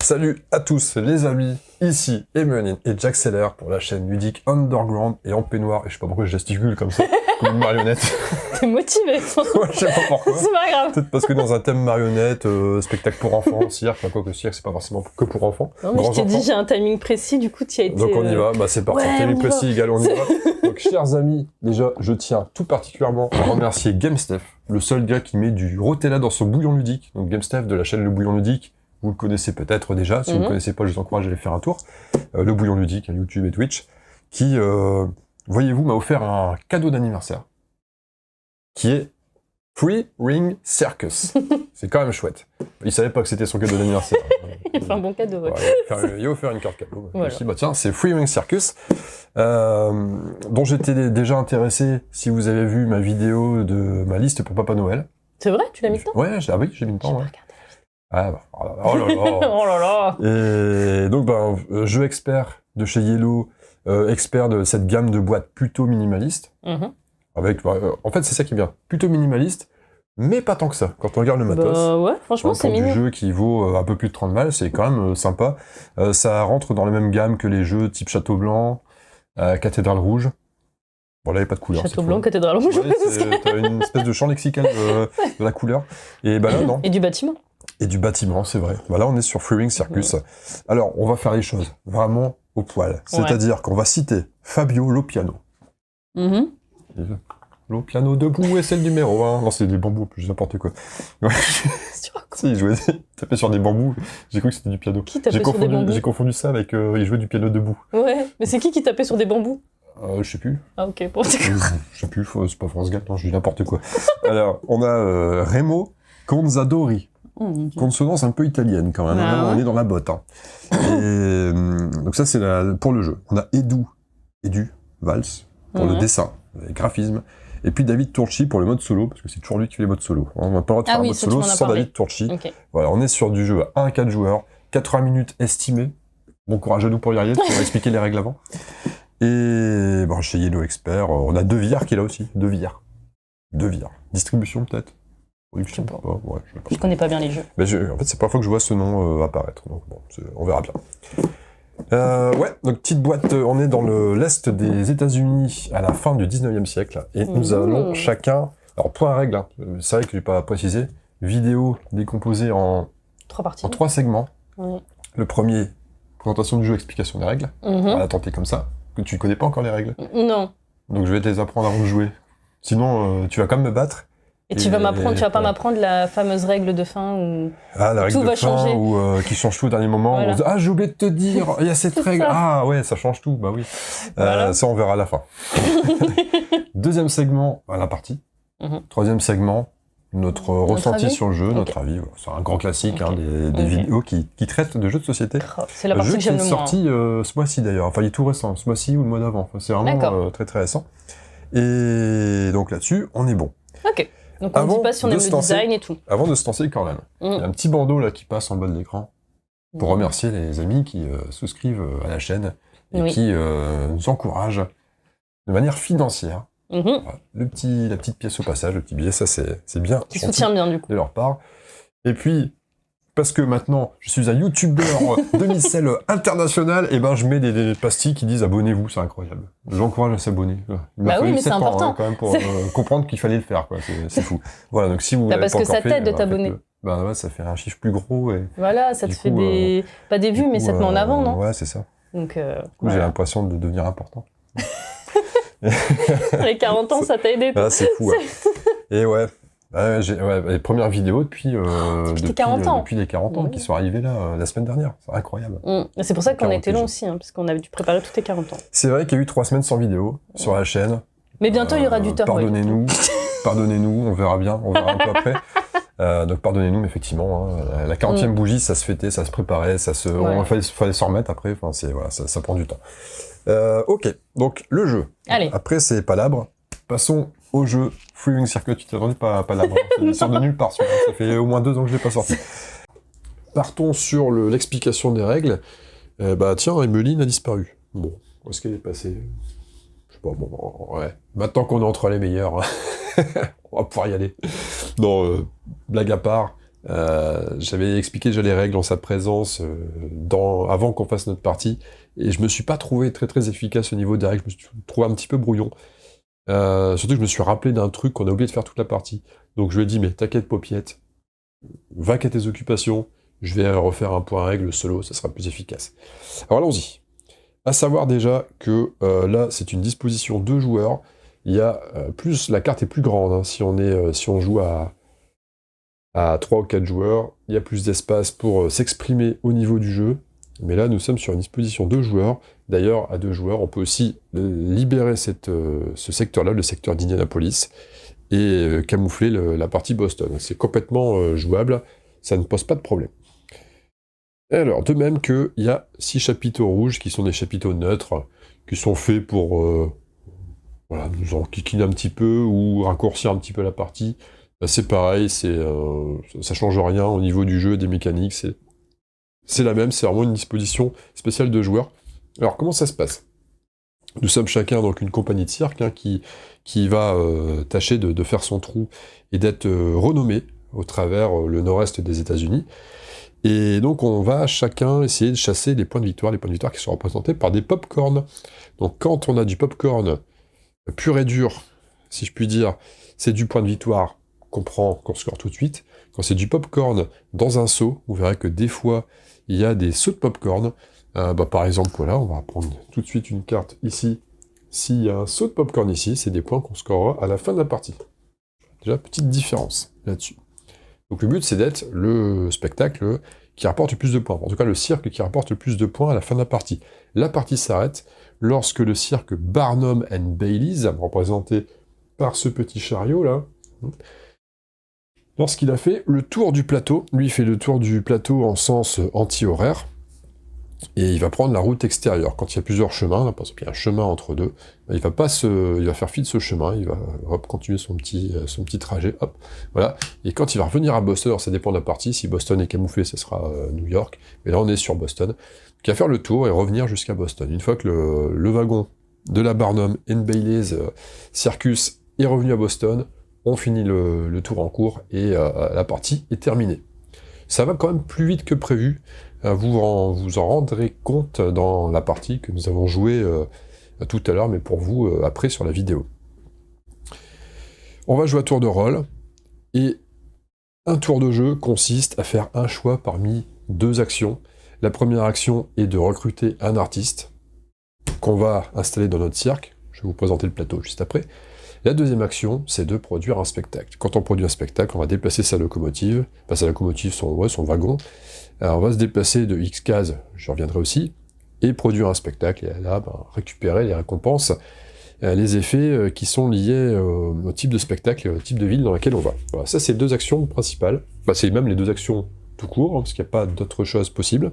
Salut à tous les amis, ici Emeline et Jack Seller pour la chaîne ludique Underground et en peignoir, et je sais pas pourquoi je gesticule comme ça, comme une marionnette. T'es motivé. Ouais, je sais pas pourquoi. C'est pas grave. Peut-être parce que dans un thème marionnette, spectacle pour enfants, cirque, enfin quoi que cirque, c'est pas forcément que pour enfants. Non, mais je t'ai dit, j'ai un timing précis, du coup, tu as été... Donc on y va, bah c'est parti, Ouais, timing on y précis va. égal, on y va. Donc chers amis, déjà je tiens tout particulièrement à remercier GameStef, le seul gars qui met du Rotella dans son bouillon ludique. Donc GameStef de la chaîne Le Bouillon Ludique, vous le connaissez peut-être déjà, si vous ne le connaissez pas, je vous encourage à aller faire un tour. Le Bouillon Ludique, à YouTube et Twitch, qui, voyez-vous, m'a offert un cadeau d'anniversaire, qui est Free Ring Circus. C'est quand même chouette. Il savait pas que c'était son cadeau d'anniversaire. Il a fait un bon cadeau, ouais. Il a offert une carte cadeau. Voilà. Je me suis dit, bah tiens, c'est Free Ring Circus, dont j'étais déjà intéressé si vous avez vu ma vidéo de ma liste pour Papa Noël. C'est vrai, tu l'as mis dedans? Ouais, oui, j'ai mis dedans, ouais. Ah bah, oh là là. Oh là là. Et donc, ben, jeu expert de chez Yellow, expert de cette gamme de boîtes plutôt minimaliste. Avec, en fait, c'est ça qui est bien. Plutôt minimaliste, mais pas tant que ça. Quand on regarde le matos. Bah ouais, franchement, c'est du mignon. jeu qui vaut un peu plus de 30 balles, c'est quand même sympa. Ça rentre dans la même gamme que les jeux type Château Blanc, Cathédrale Rouge. Bon, là, il n'y a pas de couleur. Château Blanc, Cathédrale Rouge. Ouais, t'as une espèce de champ lexical de la couleur. Et bah là, non. Et du bâtiment. Et du bâtiment, c'est vrai. Bah là, on est sur Free Ring Circus. Alors, on va faire les choses vraiment au poil. C'est-à-dire qu'on va citer Fabio Lopiano. Lopiano debout et c'est le numéro 1. Non, c'est des bambous, plus n'importe quoi. Ouais. Si, il jouait, il tapait sur des bambous. J'ai cru que c'était du piano. Qui tapait sur des bambous? J'ai confondu ça avec il jouait du piano debout. Ouais, mais c'est qui tapait sur des bambous? Je sais plus. Ah ok, bon, c'est Je sais plus, c'est pas France Gall, non, je dis n'importe quoi. Alors, on a Remo Conzadori. Consonance un peu italienne quand même, on est dans la botte. Hein. Et, donc ça c'est pour le jeu. On a Edu Valls pour le dessin, les graphismes. Et puis David Turchi pour le mode solo, parce que c'est toujours lui qui fait les modes solo. On n'a pas le droit de faire un mode solo sans David Turchi. Voilà, on est sur du jeu à 1 à 4 joueurs, 80 minutes estimées. Bon courage à nous pour y arriver, parce qu'on va expliquer les règles avant. Et bon, chez Yellow Expert, on a Devillard qui est là aussi. Devillard. Distribution peut-être. Je sais pas. Ouais, je connais pas bien les jeux. Mais en fait, c'est pas la fois que je vois ce nom apparaître, donc bon, on verra bien. Ouais, donc petite boîte, on est dans l'est des États-Unis à la fin du 19e siècle, et nous allons chacun, alors point règle, hein, c'est vrai que je n'ai pas précisé, vidéo décomposée en 3 parties. En 3 segments. Le premier, présentation du jeu, explication des règles. On va la tenter comme ça, que tu connais pas encore les règles. Non. Donc je vais te les apprendre avant de jouer. Sinon, tu vas quand même me battre. Et tu vas pas m'apprendre la fameuse règle de fin où la règle tout de va fin changer. Qui change tout au dernier moment. Voilà. Ah, j'ai oublié de te dire, il y a cette règle. Ça. Ah ouais, ça change tout, bah oui. Voilà. Ça, on verra à la fin. Deuxième segment, la partie. Troisième segment, notre ressenti sur le jeu, notre avis. C'est un grand classique, des vidéos qui traitent de jeux de société. C'est la partie que j'aime le moins. Le jeu qui est sorti ce mois-ci d'ailleurs. Enfin, il est tout récent, ce mois-ci ou le mois d'avant. Enfin, c'est vraiment très très récent. Et donc là-dessus, on est bon. Ok. Donc on ne dit pas si on aime le design et tout. Avant de se lancer quand même, il y a un petit bandeau là qui passe en bas de l'écran pour remercier les amis qui souscrivent à la chaîne et qui nous encouragent de manière financière. Voilà. La petite pièce au passage, le petit billet, ça c'est bien. Qui soutient bien du coup. De leur part. Et puis, parce que maintenant, je suis un youtubeur demi-sel international, et ben je mets des pastilles qui disent abonnez-vous, c'est incroyable. J'encourage à s'abonner. Il m'a fallu 7 ans quand même pour comprendre qu'il fallait le faire, quoi. C'est fou. Voilà, donc si vous l'avez pas encore fait... Parce que ça t'aide de t'abonner. Ben ouais, ça fait un chiffre plus gros. Et voilà, ça te fait pas des vues, mais ça te met en avant, non? Ouais, c'est ça. Donc, j'ai l'impression de devenir important. Les 40 ans, ça t'a aidé. Ah, c'est fou. Et ouais. J'ai les premières vidéos depuis les 40 ans qui sont arrivées là la semaine dernière. C'est incroyable. C'est pour ça qu'on a été long aussi, parce qu'on a dû préparer tous tes 40 ans. C'est vrai qu'il y a eu 3 semaines sans vidéo sur la chaîne. Mais bientôt, il y aura du temps. Pardonnez-nous, on verra bien, on verra un peu après. Donc pardonnez-nous, mais effectivement, la 40e bougie, ça se fêtait, ça se préparait, fallait s'en remettre après. Enfin, ça prend du temps. Ok, donc le jeu. Allez. Après ces palabres, passons au jeu Free Ring Circuit. Tu t'y attendais pas palabres. Il sort de nulle part. Ça fait au moins 2 ans que je l'ai pas sorti. Partons sur l'explication des règles. Tiens, Emeline a disparu. Bon, où est-ce qu'elle est passée? Je sais pas, bon, ouais. Maintenant qu'on est entre les meilleurs, on va pouvoir y aller. Non, blague à part, J'avais expliqué déjà les règles en sa présence avant qu'on fasse notre partie, et je me suis pas trouvé très très efficace au niveau des règles, je me suis trouvé un petit peu brouillon. Surtout que je me suis rappelé d'un truc qu'on a oublié de faire toute la partie. Donc je lui ai dit, mais t'inquiète Paupiette, va qu'à tes occupations, je vais refaire un point règle solo, ça sera plus efficace. Alors allons-y. À savoir déjà que là, c'est une disposition 2 joueurs. Il y a la carte est plus grande, hein, si on joue à 3 ou 4 joueurs, il y a plus d'espace pour s'exprimer au niveau du jeu. Mais là, nous sommes sur une disposition 2 joueurs. D'ailleurs, à 2 joueurs, on peut aussi libérer ce secteur-là, le secteur d'Indianapolis, et camoufler la partie Boston. C'est complètement jouable, ça ne pose pas de problème. Alors, de même qu'il y a 6 chapiteaux rouges, qui sont des chapiteaux neutres, qui sont faits pour voilà, nous enquiquiner un petit peu, ou raccourcir un petit peu la partie. C'est pareil, ça change rien au niveau du jeu et des mécaniques, c'est la même, c'est vraiment une disposition spéciale de joueurs. Alors, comment ça se passe? Nous sommes chacun donc une compagnie de cirque hein, qui va tâcher de faire son trou et d'être renommé au travers le nord-est des États-Unis. Et donc on va chacun essayer de chasser les points de victoire qui sont représentés par des pop-corn. Donc quand on a du pop-corn pur et dur, si je puis dire, c'est du point de victoire qu'on score tout de suite. Quand c'est du pop-corn dans un seau, vous verrez que des fois, il y a des sauts de pop-corn. Par exemple, voilà, on va prendre tout de suite une carte ici. S'il y a un saut de pop-corn ici, c'est des points qu'on scorera à la fin de la partie. Déjà, petite différence là-dessus. Donc le but, c'est d'être le spectacle qui rapporte le plus de points. En tout cas, le cirque qui rapporte le plus de points à la fin de la partie. La partie s'arrête lorsque le cirque Barnum and Bailey's, représenté par ce petit chariot-là, lorsqu'il a fait le tour du plateau, lui il fait le tour du plateau en sens anti-horaire, et il va prendre la route extérieure. Quand il y a plusieurs chemins, là, par exemple il y a un chemin entre deux, il va faire fi de ce chemin, il va continuer son petit trajet, hop, voilà. Et quand il va revenir à Boston, alors ça dépend de la partie, si Boston est camouflé, ça sera New York, mais là on est sur Boston, donc il va faire le tour et revenir jusqu'à Boston. Une fois que le wagon de la Barnum and Bailey's Circus est revenu à Boston, on finit le tour en cours et la partie est terminée. Ça va quand même plus vite que prévu, vous en rendrez compte dans la partie que nous avons jouée tout à l'heure, mais pour vous après sur la vidéo. On va jouer à tour de rôle, et un tour de jeu consiste à faire un choix parmi 2 actions. La première action est de recruter un artiste qu'on va installer dans notre cirque, je vais vous présenter le plateau juste après. La deuxième action, c'est de produire un spectacle. Quand on produit un spectacle, on va déplacer sa locomotive, son wagon. Alors on va se déplacer de X cases, je reviendrai aussi, et produire un spectacle, et là, récupérer les récompenses, les effets qui sont liés au type de spectacle et au type de ville dans laquelle on va. Voilà, ça c'est 2 actions principales. C'est même les 2 actions tout court, hein, parce qu'il n'y a pas d'autre chose possible.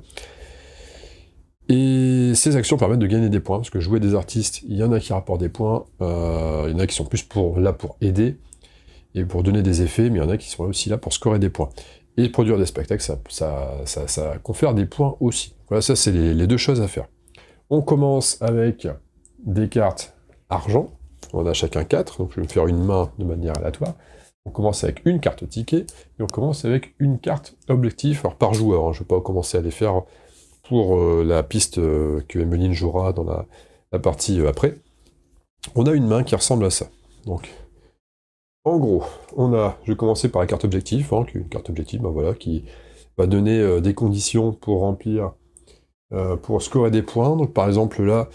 Et ces actions permettent de gagner des points, parce que jouer des artistes, il y en a qui rapportent des points, il y en a qui sont plus là pour aider, et pour donner des effets, mais il y en a qui sont aussi là pour scorer des points. Et produire des spectacles, ça confère des points aussi. Voilà, ça c'est les 2 choses à faire. On commence avec des cartes argent, on a chacun 4, donc je vais me faire une main de manière aléatoire. On commence avec une carte ticket, et on commence avec une carte objectif, alors par joueur, hein, je ne vais pas commencer à les faire pour la piste que Emeline jouera dans la partie après. On a une main qui ressemble à ça. Donc, en gros, je vais commencer par la carte objectif, hein, qui est une carte objectif, voilà, qui va donner des conditions pour remplir, pour scorer des points. Donc par exemple là,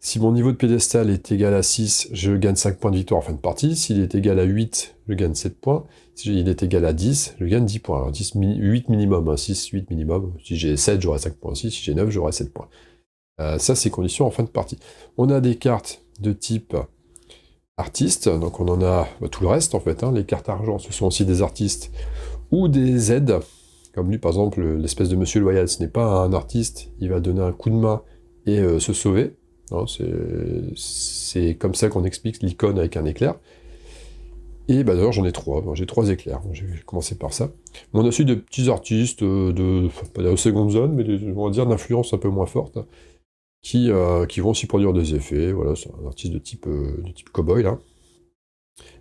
si mon niveau de piédestal est égal à 6, je gagne 5 points de victoire en fin de partie. S'il est égal à 8, je gagne 7 points. S'il est égal à 10, je gagne 10 points. Alors 8 minimum, hein, 6, 8 minimum. Si j'ai 7, j'aurai 5 points aussi. Si j'ai 9, j'aurai 7 points. Ça, c'est conditions en fin de partie. On a des cartes de type artiste, donc on en a tout le reste en fait. Hein. Les cartes argent, ce sont aussi des artistes ou des aides. Comme lui, par exemple, l'espèce de Monsieur Loyal, ce n'est pas un artiste, il va donner un coup de main et se sauver. C'est comme ça qu'on explique l'icône avec un éclair. Et d'ailleurs j'en ai 3, j'ai 3 éclairs, je vais commencer par ça. On a aussi de petits artistes pas de seconde zone, mais on va dire d'influence un peu moins forte, hein, qui vont aussi produire des effets, voilà, c'est un artiste de type cowboy là.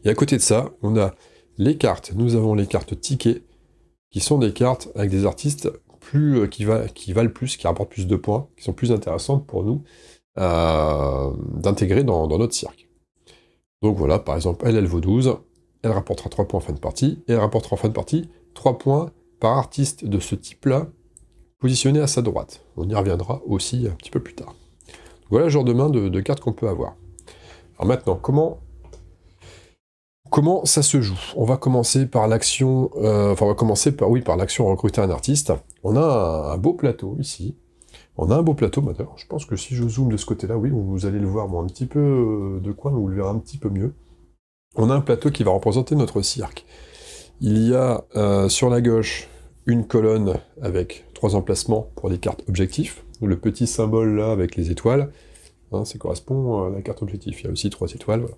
Et à côté de ça, on a les cartes, nous avons les cartes tickets, qui sont des cartes avec des artistes qui valent plus, qui rapportent plus de points, qui sont plus intéressantes pour nous d'intégrer dans notre cirque. Donc voilà, par exemple, elle vaut 12, elle rapportera 3 points en fin de partie, et elle rapportera en fin de partie 3 points par artiste de ce type-là, positionné à sa droite. On y reviendra aussi un petit peu plus tard. Voilà le genre de main de cartes qu'on peut avoir. Alors maintenant, comment ça se joue? On va commencer par l'action, par l'action recruter un artiste. On a un beau plateau ici. On a un beau plateau maintenant. Je pense que si je zoome de ce côté-là, oui, vous allez le voir un petit peu de coin, vous le verrez un petit peu mieux. On a un plateau qui va représenter notre cirque. Il y a sur la gauche une colonne avec 3 emplacements pour les cartes objectifs. Le petit symbole là avec les étoiles, ça correspond à la carte objectif. Il y a aussi 3 étoiles. Voilà.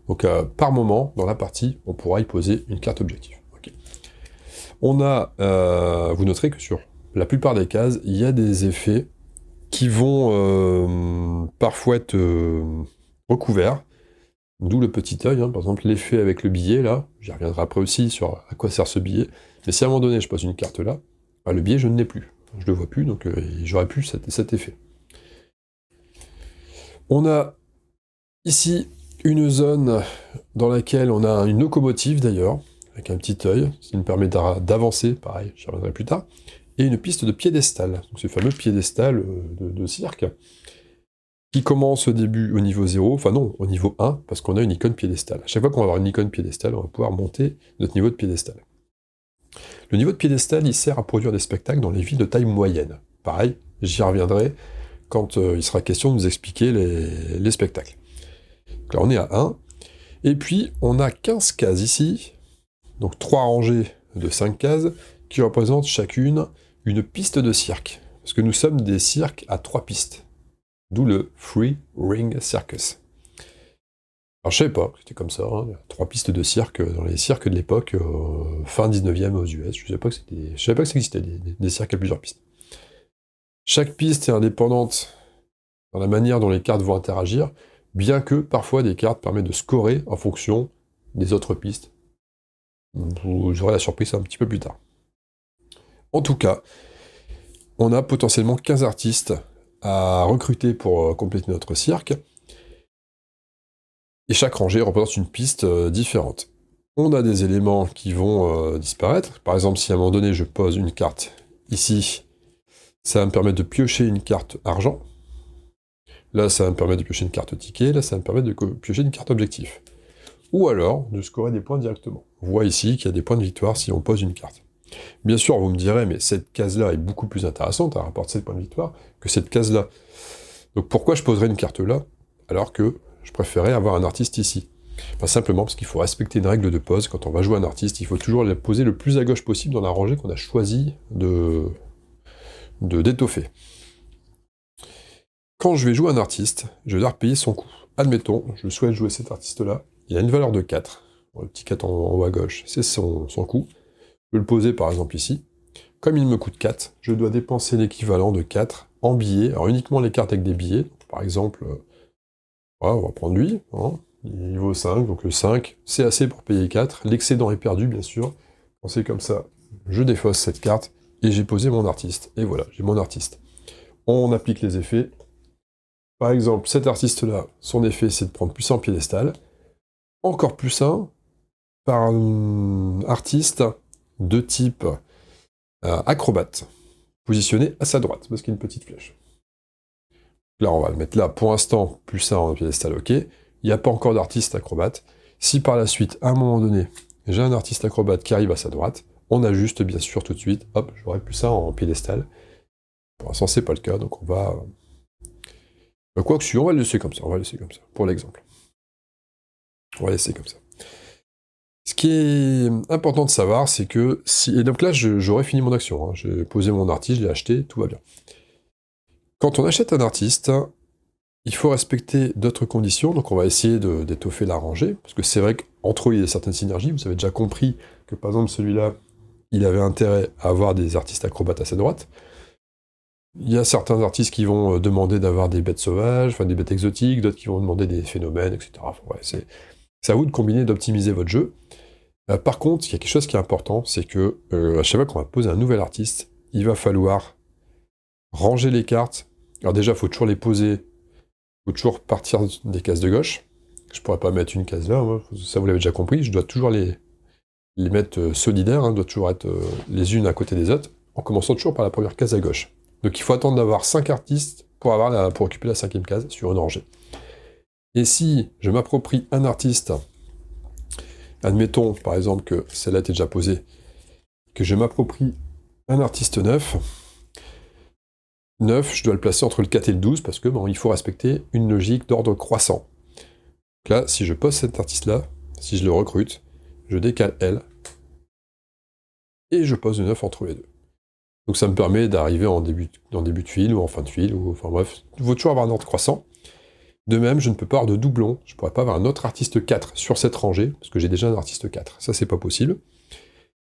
Donc par moment, dans la partie, on pourra y poser une carte objectif. Okay. On a, vous noterez que sur la plupart des cases, il y a des effets qui vont parfois être recouverts, d'où le petit œil, par exemple l'effet avec le billet, là, j'y reviendrai après aussi sur à quoi sert ce billet, mais si à un moment donné je pose une carte là, le billet je ne l'ai plus, je le vois plus, donc j'aurais plus cet effet. On a ici une zone dans laquelle on a une locomotive d'ailleurs, avec un petit œil, ce qui me permet d'avancer, pareil, j'y reviendrai plus tard, et une piste de piédestal, donc ce fameux piédestal de cirque, qui commence au début au niveau 0, enfin non, au niveau 1, parce qu'on a une icône piédestal. À chaque fois qu'on va avoir une icône piédestal, on va pouvoir monter notre niveau de piédestal. Le niveau de piédestal, il sert à produire des spectacles dans les villes de taille moyenne. Pareil, j'y reviendrai quand il sera question de nous expliquer les spectacles. Donc là, on est à 1, et puis on a 15 cases ici, donc 3 rangées de 5 cases, qui représentent chacune une piste de cirque, parce que nous sommes des cirques à 3 pistes. D'où le Free Ring Circus. Alors je savais pas, c'était comme ça, 3 pistes de cirque dans les cirques de l'époque, fin 19e aux US, je savais pas que ça existait, des cirques à plusieurs pistes. Chaque piste est indépendante dans la manière dont les cartes vont interagir, bien que parfois des cartes permettent de scorer en fonction des autres pistes. Vous aurez la surprise un petit peu plus tard. En tout cas, on a potentiellement 15 artistes à recruter pour compléter notre cirque, et chaque rangée représente une piste différente. On a des éléments qui vont disparaître, par exemple si à un moment donné je pose une carte ici, ça va me permettre de piocher une carte argent, là ça va me permettre de piocher une carte ticket, là ça va me permettre de piocher une carte objectif, ou alors de scorer des points directement. On voit ici qu'il y a des points de victoire si on pose une carte. Bien sûr, vous me direz, mais cette case-là est beaucoup plus intéressante, elle rapporte 7 points de victoire, que cette case-là. Donc pourquoi je poserais une carte là, alors que je préférais avoir un artiste ici? Simplement parce qu'il faut respecter une règle de pose. Quand on va jouer un artiste, il faut toujours la poser le plus à gauche possible dans la rangée qu'on a choisi d'étoffer. Quand je vais jouer un artiste, je vais devoir payer son coût. Admettons, je souhaite jouer cet artiste-là, il a une valeur de 4. Le petit 4 en haut à gauche, c'est son coût. Je vais le poser par exemple ici. Comme il me coûte 4, je dois dépenser l'équivalent de 4 en billets, alors uniquement les cartes avec des billets, par exemple, on va prendre lui, il vaut 5, donc le 5, c'est assez pour payer 4, l'excédent est perdu bien sûr, quand c'est comme ça, je défausse cette carte, et j'ai posé mon artiste, et voilà, j'ai mon artiste. On applique les effets, par exemple, cet artiste-là, son effet c'est de prendre plus 1 en piédestal, encore plus 1 par un artiste de type acrobate, positionné à sa droite, parce qu'il y a une petite flèche. Là, on va le mettre là, pour l'instant, plus 1 en piédestal, ok. Il n'y a pas encore d'artiste acrobate. Si par la suite, à un moment donné, j'ai un artiste acrobate qui arrive à sa droite, on ajuste bien sûr tout de suite, hop, j'aurai plus 1 en piédestal. Pour l'instant, c'est pas le cas, donc on va... Quoi que si, on va le laisser comme ça, pour l'exemple. On va laisser comme ça. Ce qui est important de savoir, c'est que si... Et donc là, j'aurais fini mon action. J'ai posé mon artiste, je l'ai acheté, tout va bien. Quand on achète un artiste, il faut respecter d'autres conditions, donc on va essayer d'étoffer la rangée, parce que c'est vrai qu'entre eux, il y a certaines synergies. Vous avez déjà compris que, par exemple, celui-là, il avait intérêt à avoir des artistes acrobates à sa droite. Il y a certains artistes qui vont demander d'avoir des bêtes sauvages, enfin des bêtes exotiques, d'autres qui vont demander des phénomènes, etc. C'est à vous de combiner, d'optimiser votre jeu. Par contre, il y a quelque chose qui est important, c'est que à chaque fois qu'on va poser un nouvel artiste, il va falloir ranger les cartes. Alors déjà, il faut toujours les poser, il faut toujours partir des cases de gauche. Je pourrais pas mettre une case là, hein, ça vous l'avez déjà compris, je dois toujours les mettre solidaires, hein, doit toujours être les unes à côté des autres, en commençant toujours par la première case à gauche. Donc il faut attendre d'avoir 5 artistes pour occuper la 5e case sur une rangée. Et si je m'approprie un artiste, admettons par exemple que celle-là était déjà posée, que je m'approprie un artiste 9, je dois le placer entre le 4 et le 12, parce que il faut respecter une logique d'ordre croissant. Donc là, si je pose cet artiste-là, si je le recrute, je décale L, et je pose le 9 entre les deux. Donc ça me permet d'arriver en début de file, ou en fin de file, ou enfin bref, il faut toujours avoir un ordre croissant. De même, je ne peux pas avoir de doublon, je ne pourrais pas avoir un autre artiste 4 sur cette rangée, parce que j'ai déjà un artiste 4, ça c'est pas possible.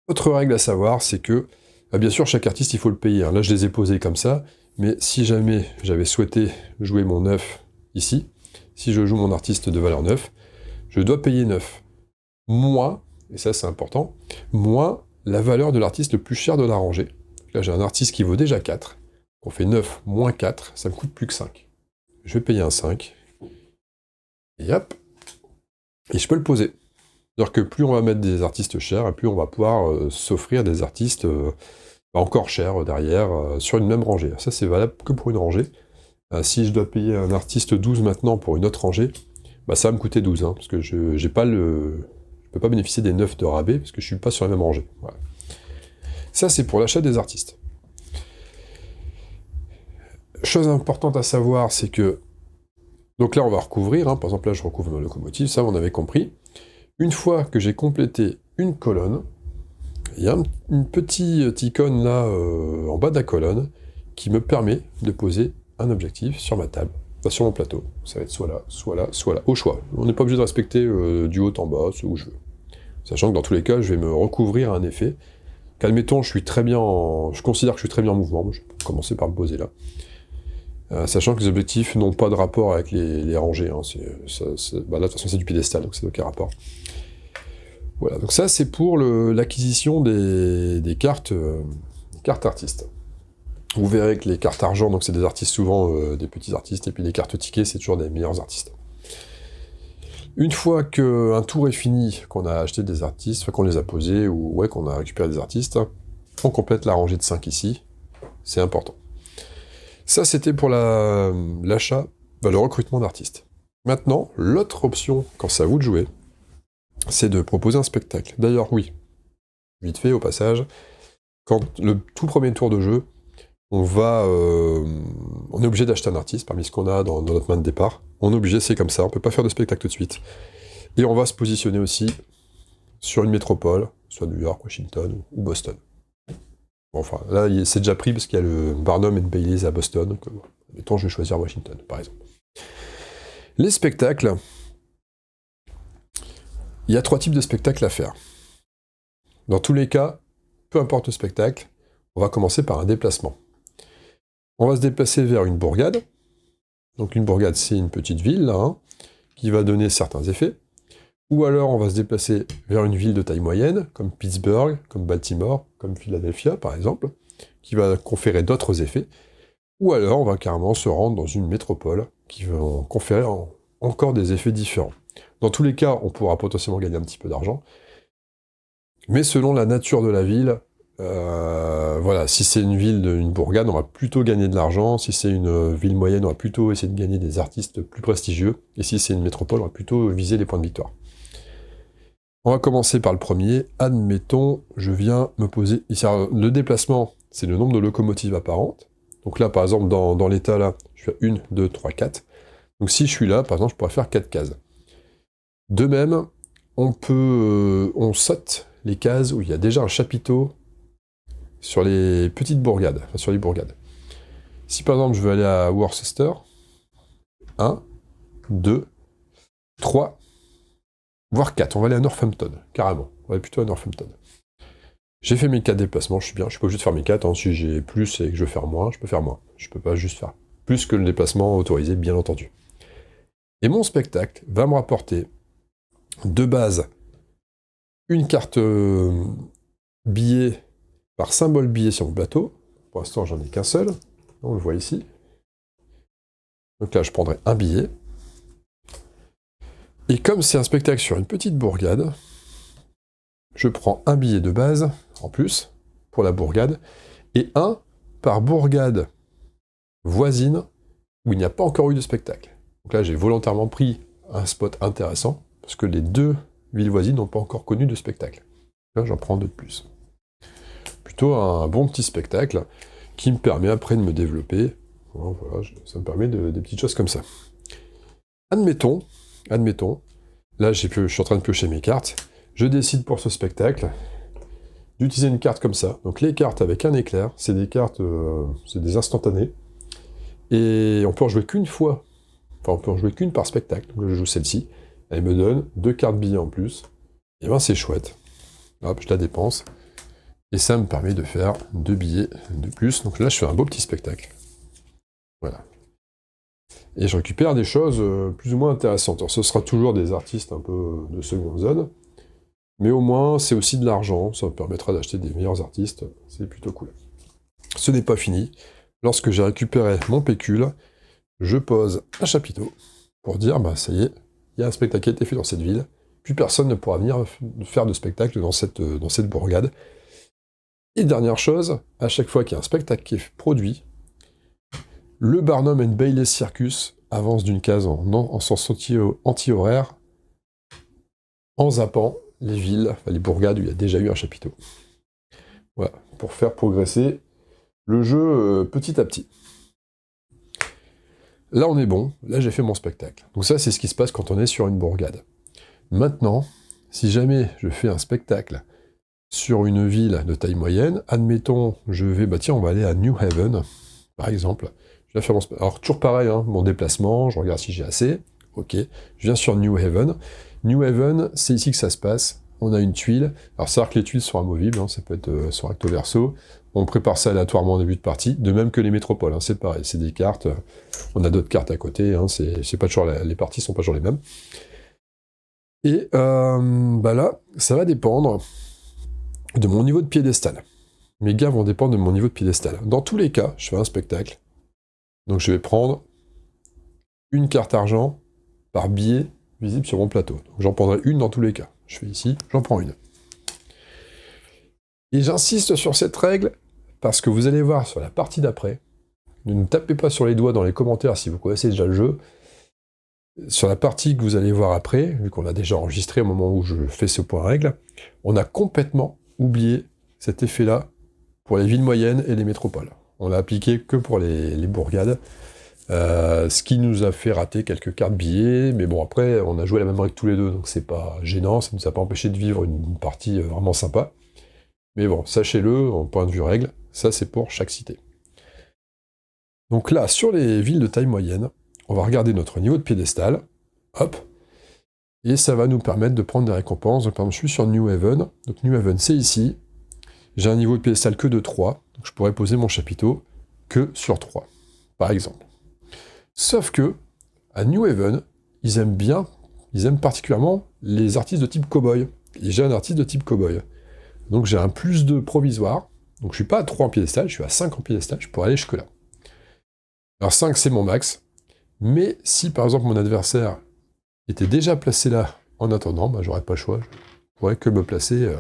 Autre règle à savoir, c'est que, bien sûr, chaque artiste, il faut le payer, hein. Là je les ai posés comme ça, mais si jamais j'avais souhaité jouer mon 9 ici, si je joue mon artiste de valeur 9, je dois payer 9. Moins, et ça c'est important, moins la valeur de l'artiste le plus cher de la rangée. Là j'ai un artiste qui vaut déjà 4, on fait 9 moins 4, ça me coûte plus que 5. Je vais payer un 5, et hop, et je peux le poser. C'est-à-dire que plus on va mettre des artistes chers, et plus on va pouvoir s'offrir des artistes encore chers derrière, sur une même rangée. Ça c'est valable que pour une rangée. Si je dois payer un artiste 12 maintenant pour une autre rangée, ça va me coûter 12, hein, parce que je ne peux pas bénéficier des 9 de rabais, parce que je ne suis pas sur la même rangée. Voilà. Ça c'est pour l'achat des artistes. Chose importante à savoir, c'est que... Donc là on va recouvrir, hein, par exemple là je recouvre ma locomotive, ça on avait compris. Une fois que j'ai complété une colonne, il y a une petite icône là en bas de la colonne qui me permet de poser un objectif sur ma table, sur mon plateau. Ça va être soit là, soit là, soit là, au choix. On n'est pas obligé de respecter du haut en bas, ce où je veux. Sachant que dans tous les cas, je vais me recouvrir un effet. Qu'admettons, je considère que je suis très bien en mouvement, je peux commencer par me poser là. Sachant que les objectifs n'ont pas de rapport avec les rangées. Hein. Là, de toute façon, c'est du piédestal, donc c'est aucun rapport. Voilà, donc ça, c'est pour l'acquisition des cartes artistes. Vous verrez que les cartes argent, donc c'est des artistes souvent des petits artistes, et puis les cartes tickets, c'est toujours des meilleurs artistes. Une fois qu'un tour est fini, qu'on a acheté des artistes, qu'on les a posés, ou qu'on a récupéré des artistes, on complète la rangée de 5 ici, c'est important. Ça, c'était pour l'achat, le recrutement d'artistes. Maintenant, l'autre option, quand c'est à vous de jouer, c'est de proposer un spectacle. D'ailleurs, oui, vite fait, au passage, quand le tout premier tour de jeu, on est obligé d'acheter un artiste parmi ce qu'on a dans notre main de départ. On est obligé, c'est comme ça, on peut pas faire de spectacle tout de suite. Et on va se positionner aussi sur une métropole, soit New York, Washington ou Boston. Bon, enfin, là, c'est déjà pris parce qu'il y a le Barnum et Bailey's à Boston, donc mettons, je vais choisir Washington, par exemple. Les spectacles, il y a 3 types de spectacles à faire. Dans tous les cas, peu importe le spectacle, on va commencer par un déplacement. On va se déplacer vers une bourgade. Donc une bourgade, c'est une petite ville, là, hein, qui va donner certains effets. Ou alors on va se déplacer vers une ville de taille moyenne, comme Pittsburgh, comme Baltimore, comme Philadelphia, par exemple, qui va conférer d'autres effets. Ou alors on va carrément se rendre dans une métropole, qui va conférer encore des effets différents. Dans tous les cas, on pourra potentiellement gagner un petit peu d'argent. Mais selon la nature de la ville, voilà, si c'est une ville, une bourgade, on va plutôt gagner de l'argent. Si c'est une ville moyenne, on va plutôt essayer de gagner des artistes plus prestigieux. Et si c'est une métropole, on va plutôt viser les points de victoire. On va commencer par le premier. Admettons, je viens me poser ici. Alors, le déplacement, c'est le nombre de locomotives apparentes. Donc là, par exemple, dans l'état là, je suis à 1, 2, 3, 4. Donc si je suis là, par exemple, je pourrais faire 4 cases. De même, on saute les cases où il y a déjà un chapiteau sur les petites bourgades, enfin sur les bourgades. Si par exemple je veux aller à Worcester, 1, 2, 3, voire 4, on va aller à Northampton, carrément. On va aller plutôt à Northampton. J'ai fait mes 4 déplacements, je suis bien, je suis pas obligé de faire mes 4, hein. Si j'ai plus et que je veux faire moins, je peux faire moins. Je peux pas juste faire plus que le déplacement autorisé, bien entendu. Et mon spectacle va me rapporter, de base, une carte billet par symbole billet sur mon plateau. Pour l'instant, j'en ai qu'un seul. On le voit ici. Donc là, je prendrai un billet. Et comme c'est un spectacle sur une petite bourgade, je prends un billet de base, en plus, pour la bourgade, et un par bourgade voisine, où il n'y a pas encore eu de spectacle. Donc là, j'ai volontairement pris un spot intéressant, parce que les deux villes voisines n'ont pas encore connu de spectacle. Là, j'en prends deux de plus. Plutôt un bon petit spectacle, qui me permet après de me développer. Voilà, ça me permet des petites choses comme ça. Admettons, là je suis en train de piocher mes cartes, je décide pour ce spectacle d'utiliser une carte comme ça. Donc les cartes avec un éclair, c'est des cartes, c'est des instantanées, et on peut en jouer qu'une fois, enfin on peut en jouer qu'une par spectacle. Donc je joue celle-ci, elle me donne 2 cartes billets en plus, et ben c'est chouette. Hop, je la dépense, et ça me permet de faire 2 billets de plus. Donc là je fais un beau petit spectacle. Voilà. Et je récupère des choses plus ou moins intéressantes. Alors ce sera toujours des artistes un peu de seconde zone, mais au moins c'est aussi de l'argent, ça me permettra d'acheter des meilleurs artistes, c'est plutôt cool. Ce n'est pas fini. Lorsque j'ai récupéré mon pécule, je pose un chapiteau pour dire, bah ça y est, il y a un spectacle qui a été fait dans cette ville, plus personne ne pourra venir faire de spectacle dans cette bourgade. Et dernière chose, à chaque fois qu'il y a un spectacle qui est produit, le Barnum and Bailey Circus avance d'une case en sens anti-horaire, en zappant les villes, enfin les bourgades où il y a déjà eu un chapiteau. Voilà, pour faire progresser le jeu petit à petit. Là on est bon, là j'ai fait mon spectacle. Donc ça c'est ce qui se passe quand on est sur une bourgade. Maintenant, si jamais je fais un spectacle sur une ville de taille moyenne, admettons, je vais, bah tiens, on va aller à New Haven, par exemple. Je vais faire mon alors toujours pareil, hein, mon déplacement, je regarde si j'ai assez, ok, je viens sur New Haven. New Haven, c'est ici que ça se passe, on a une tuile, alors c'est vrai que les tuiles sont amovibles, hein, ça peut être sur recto verso, on prépare ça aléatoirement au début de partie, de même que les métropoles, hein, c'est pareil, c'est des cartes, on a d'autres cartes à côté, hein, c'est pas toujours les parties sont pas toujours les mêmes. Et bah là, ça va dépendre de mon niveau de piédestal. Mes gars vont dépendre de mon niveau de piédestal. Dans tous les cas, je fais un spectacle, donc je vais prendre une carte argent par billet visible sur mon plateau. J'en prendrai une dans tous les cas. Je fais ici, j'en prends une. Et j'insiste sur cette règle, parce que vous allez voir sur la partie d'après, ne nous tapez pas sur les doigts dans les commentaires si vous connaissez déjà le jeu, sur la partie que vous allez voir après, vu qu'on l'a déjà enregistré au moment où je fais ce point règle, on a complètement oublié cet effet-là pour les villes moyennes et les métropoles. On l'a appliqué que pour les bourgades, ce qui nous a fait rater quelques cartes billets, mais bon après on a joué la même règle tous les deux, donc c'est pas gênant, ça ne nous a pas empêché de vivre une partie vraiment sympa. Mais bon, sachez-le, en point de vue règle, ça c'est pour chaque cité. Donc là, sur les villes de taille moyenne, on va regarder notre niveau de piédestal, hop, et ça va nous permettre de prendre des récompenses. Donc par exemple, je suis sur New Haven, donc New Haven c'est ici, j'ai un niveau de piédestal que de 3, donc je pourrais poser mon chapiteau que sur 3, par exemple. Sauf que, à New Haven, ils aiment particulièrement les artistes de type cow-boy. Et j'ai un artiste de type cow-boy. Donc j'ai un plus 2 provisoire, donc je suis pas à 3 en piédestal, je suis à 5 en piédestal, je pourrais aller jusque là. Alors 5 c'est mon max, mais si par exemple mon adversaire était déjà placé là en attendant, bah, j'aurais pas le choix, je pourrais que me placer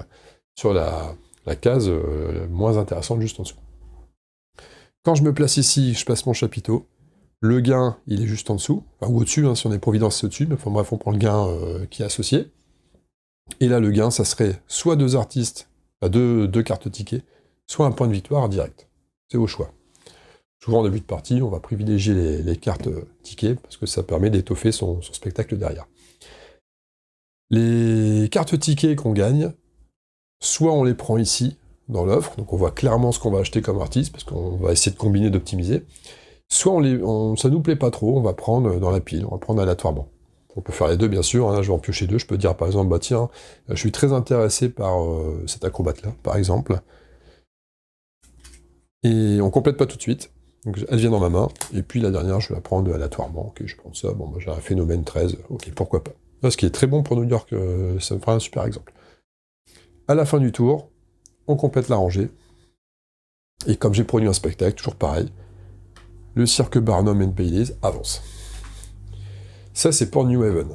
sur la case moins intéressante juste en dessous. Quand je me place ici, je place mon chapiteau, le gain il est juste en dessous, enfin, ou au-dessus, hein, si on est Providence c'est au-dessus, mais enfin bref on prend le gain qui est associé, et là le gain ça serait soit 2 artistes, enfin, deux cartes tickets, soit un point de victoire direct, c'est au choix. Souvent en début de partie, on va privilégier les cartes tickets, parce que ça permet d'étoffer son spectacle derrière. Les cartes tickets qu'on gagne, soit on les prend ici, dans l'offre, donc on voit clairement ce qu'on va acheter comme artiste, parce qu'on va essayer de combiner, d'optimiser, soit ça nous plaît pas trop, on va prendre dans la pile, on va prendre aléatoirement. On peut faire les deux bien sûr, hein, je vais en piocher 2, je peux dire par exemple, bah tiens, je suis très intéressé par cet acrobate-là, par exemple, et on complète pas tout de suite. Donc elle vient dans ma main, et puis la dernière, je vais la prendre aléatoirement. Ok, je prends ça, bon, bah, j'ai un phénomène 13, ok, pourquoi pas. Là, ce qui est très bon pour New York, ça me fera un super exemple. À la fin du tour, on complète la rangée. Et comme j'ai produit un spectacle, toujours pareil, le cirque Barnum and Bailey avance. Ça, c'est pour New Haven.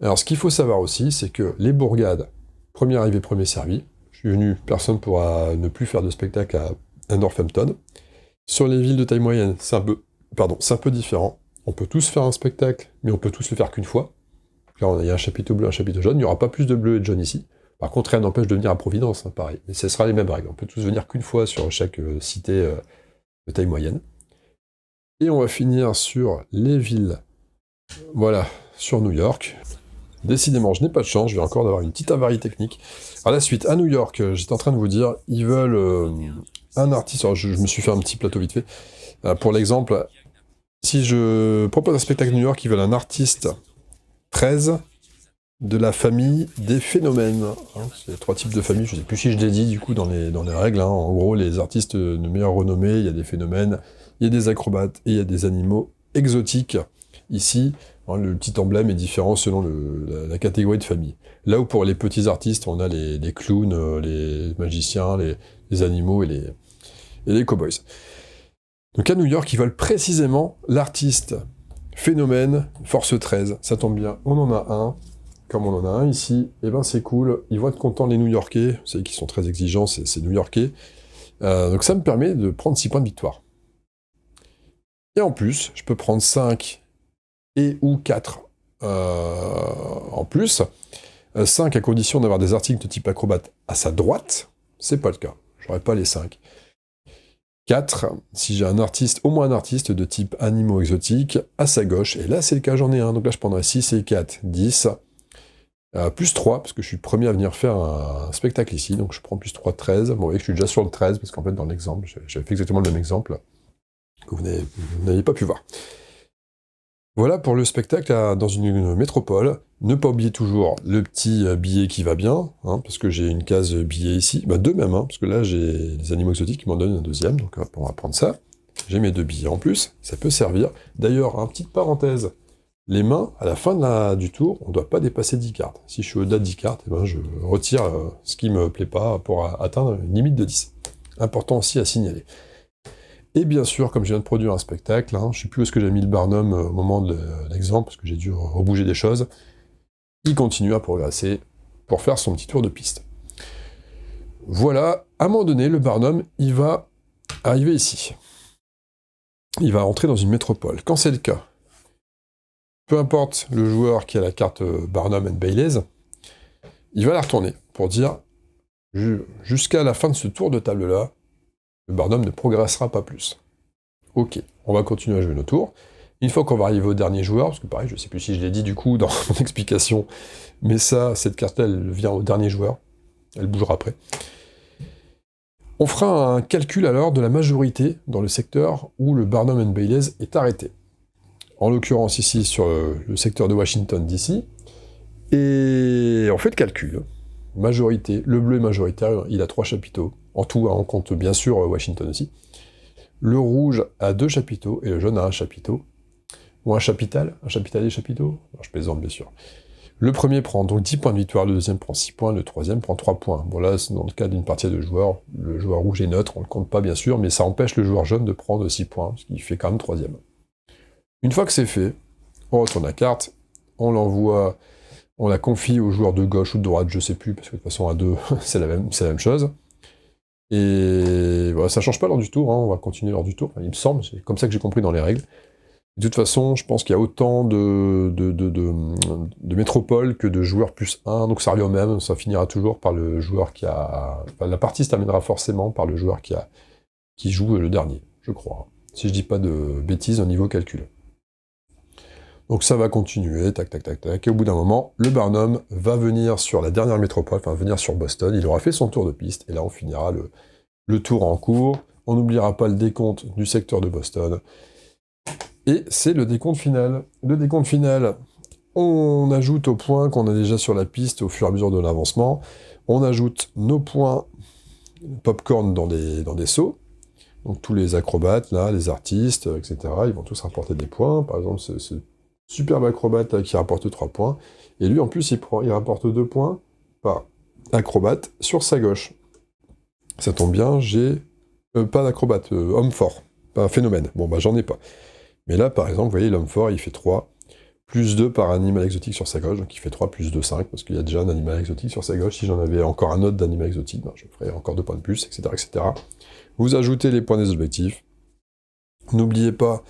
Alors, ce qu'il faut savoir aussi, c'est que les bourgades, premier arrivé, premier servi, je suis venu, personne ne pourra ne plus faire de spectacle à Northampton. Sur les villes de taille moyenne, c'est un peu différent. On peut tous faire un spectacle, mais on peut tous le faire qu'une fois. Là, il y a un chapiteau bleu, un chapiteau jaune, il n'y aura pas plus de bleu et de jaune ici. Par contre, rien n'empêche de venir à Providence, hein, pareil. Mais ce sera les mêmes règles. On peut tous venir qu'une fois sur chaque cité de taille moyenne. Et on va finir sur les villes. Voilà, sur New York. Décidément, je n'ai pas de chance, je vais encore avoir une petite avarie technique. À la suite, à New York, j'étais en train de vous dire, ils veulent un artiste. Alors, je me suis fait un petit plateau vite fait. Pour l'exemple, si je propose un spectacle New York, ils veulent un artiste 13 de la famille des phénomènes. C'est 3 types de familles, je ne sais plus si je l'ai dit du coup dans les règles. En gros, les artistes de meilleure renommée, il y a des phénomènes, il y a des acrobates et il y a des animaux exotiques. Ici, le petit emblème est différent selon la catégorie de famille. Là où pour les petits artistes, on a les clowns, les magiciens, les animaux et les cowboys. Donc à New York, ils veulent précisément l'artiste phénomène Force 13. Ça tombe bien, on en a un. Comme on en a un ici, et ben c'est cool. Ils vont être contents les New-Yorkais. Vous savez qu'ils sont très exigeants, c'est New-Yorkais. Donc ça me permet de prendre 6 points de victoire. Et en plus, je peux prendre 5 et ou 4 en plus. 5 à condition d'avoir des articles de type acrobate à sa droite. C'est pas le cas. J'aurais pas les 5. 4, si j'ai au moins un artiste de type animaux exotiques à sa gauche. Et là, c'est le cas, j'en ai un. Donc là, je prendrai 6 et 4, 10. Plus 3, parce que je suis le premier à venir faire un spectacle ici. Donc je prends plus 3, 13. Bon, vous voyez que je suis déjà sur le 13, parce qu'en fait, dans l'exemple, j'avais fait exactement le même exemple que vous n'avez pas pu voir. Voilà pour le spectacle dans une métropole. Ne pas oublier toujours le petit billet qui va bien, parce que j'ai une case billet ici. Bah, 2 même, parce que là, j'ai des animaux exotiques qui m'en donnent un deuxième, donc on va prendre ça. J'ai mes 2 billets en plus, ça peut servir. D'ailleurs, petite parenthèse, les mains, à la fin du tour, on ne doit pas dépasser 10 cartes. Si je suis au-delà de 10 cartes, je retire ce qui ne me plaît pas pour atteindre une limite de 10. Important aussi à signaler. Et bien sûr, comme je viens de produire un spectacle, je ne sais plus où est-ce que j'ai mis le Barnum au moment de l'exemple, parce que j'ai dû rebouger des choses, il continue à progresser pour faire son petit tour de piste. Voilà, à un moment donné, le Barnum, il va arriver ici. Il va entrer dans une métropole. Quand c'est le cas, peu importe le joueur qui a la carte Barnum and Bailey, il va la retourner pour dire jusqu'à la fin de ce tour de table-là, le Barnum ne progressera pas plus. Ok, on va continuer à jouer nos tours. Une fois qu'on va arriver au dernier joueur, parce que pareil, je ne sais plus si je l'ai dit du coup dans mon explication, mais cette carte-là, elle vient au dernier joueur. Elle bougera après. On fera un calcul alors de la majorité dans le secteur où le Barnum and Bailey est arrêté. En l'occurrence ici sur le secteur de Washington DC, et on fait le calcul. Majorité, le bleu est majoritaire, il a 3 chapiteaux. En tout, on compte bien sûr Washington aussi. Le rouge a 2 chapiteaux, et le jaune a 1 chapiteau. Ou un chapital des chapiteaux. Alors, je plaisante bien sûr. Le premier prend donc 10 points de victoire, le deuxième prend 6 points, le troisième prend 3 points. Bon là, c'est dans le cas d'une partie de joueurs, le joueur rouge est neutre, on ne le compte pas bien sûr, mais ça empêche le joueur jaune de prendre 6 points, ce qui fait quand même troisième. Une fois que c'est fait, on retourne la carte, on l'envoie, on la confie au joueur de gauche ou de droite, je sais plus, parce que de toute façon à 2, c'est la même chose. Et voilà, ça change pas lors du tour, on va continuer lors du tour, il me semble, c'est comme ça que j'ai compris dans les règles. De toute façon, je pense qu'il y a autant de métropoles que de joueurs plus 1, donc ça revient au même, ça finira toujours par le joueur qui a... Enfin, la partie se terminera forcément par le joueur qui joue le dernier, je crois. Si je dis pas de bêtises au niveau calcul. Donc ça va continuer, tac, tac, tac, tac, et au bout d'un moment, le Barnum va venir sur la dernière métropole, enfin venir sur Boston, il aura fait son tour de piste, et là on finira le tour en cours, on n'oubliera pas le décompte du secteur de Boston, et c'est le décompte final. Le décompte final, on ajoute aux points qu'on a déjà sur la piste au fur et à mesure de l'avancement, on ajoute nos points popcorn dans des seaux, donc tous les acrobates, là, les artistes, etc., ils vont tous rapporter des points, par exemple ce superbe acrobate là, qui rapporte 3 points, et lui en plus il rapporte 2 points par acrobate sur sa gauche. Ça tombe bien, j'ai pas d'acrobate, homme fort, pas un phénomène. Bon, bah j'en ai pas. Mais là, par exemple, vous voyez, l'homme fort, il fait 3, plus 2 par animal exotique sur sa gauche, donc il fait 3 plus 2, 5, parce qu'il y a déjà un animal exotique sur sa gauche. Si j'en avais encore un autre d'animal exotique, ben, je ferais encore 2 points de plus, etc., etc. Vous ajoutez les points des objectifs. N'oubliez pas,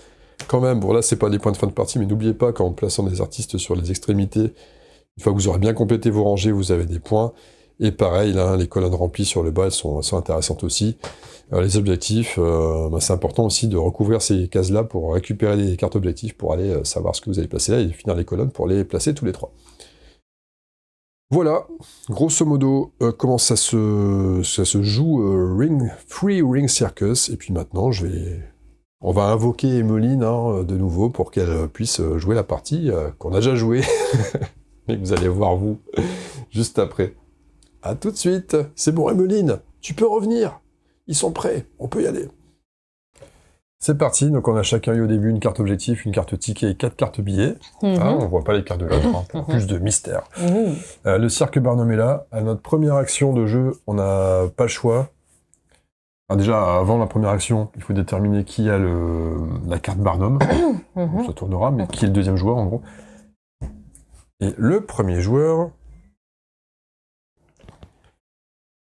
quand même, bon là, c'est pas les points de fin de partie, mais n'oubliez pas qu'en plaçant des artistes sur les extrémités, une fois que vous aurez bien complété vos rangées, vous avez des points. Et pareil, là, les colonnes remplies sur le bas, elles sont intéressantes aussi. Les objectifs, c'est important aussi de recouvrir ces cases-là pour récupérer les cartes objectifs, pour aller savoir ce que vous avez placé là et finir les colonnes pour les placer tous les 3. Voilà, grosso modo, comment ça se joue Free Ring Circus. Et puis maintenant, on va invoquer Emmeline de nouveau pour qu'elle puisse jouer la partie qu'on a déjà jouée. Et vous allez voir, vous, juste après. À tout de suite. C'est bon, Emmeline, tu peux revenir. Ils sont prêts, on peut y aller. C'est parti, donc on a chacun eu au début une carte objectif, une carte ticket et 4 cartes billets. On voit pas les cartes de l'autre, pour plus de mystère. Le cirque Barnum est là. À notre première action de jeu, on n'a pas le choix. Alors déjà, avant la première action, il faut déterminer qui a la carte Barnum. On se tournera, mais qui est le deuxième joueur, en gros. Et le premier joueur...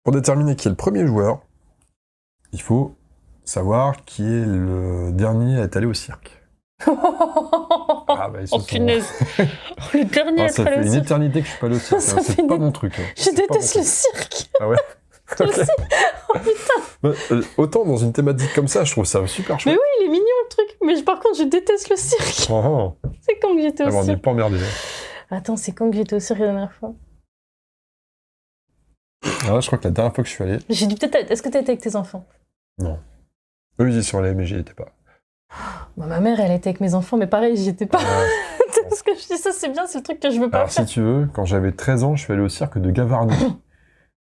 Pour déterminer qui est le premier joueur, il faut savoir qui est le dernier à être allé au cirque. Ah bah, punaise. Le dernier à être allé au cirque. Ça fait une éternité que je suis pas allé au cirque. C'est pas mon truc. Je déteste le cirque. Ah ouais. Toi aussi. Oh putain. Autant dans une thématique comme ça, je trouve ça super chouette. Mais oui, il est mignon le truc. Mais par contre, je déteste le cirque. C'est quand que j'étais au cirque. On n'est pas emmerdé. Attends, c'est quand que j'étais au cirque la dernière fois? Alors, je crois que la dernière fois que je suis allé... J'ai dû peut-être... Est-ce que t'as été avec tes enfants? Non. Eux, ils y sont allés, mais j'y étais pas. Bah, ma mère, elle était avec mes enfants, mais pareil, j'y étais pas. Parce que je dis ça, c'est bien, c'est le truc que je veux pas faire. Alors, si tu veux, quand j'avais 13 ans, je suis allé au cirque de Gavarnie,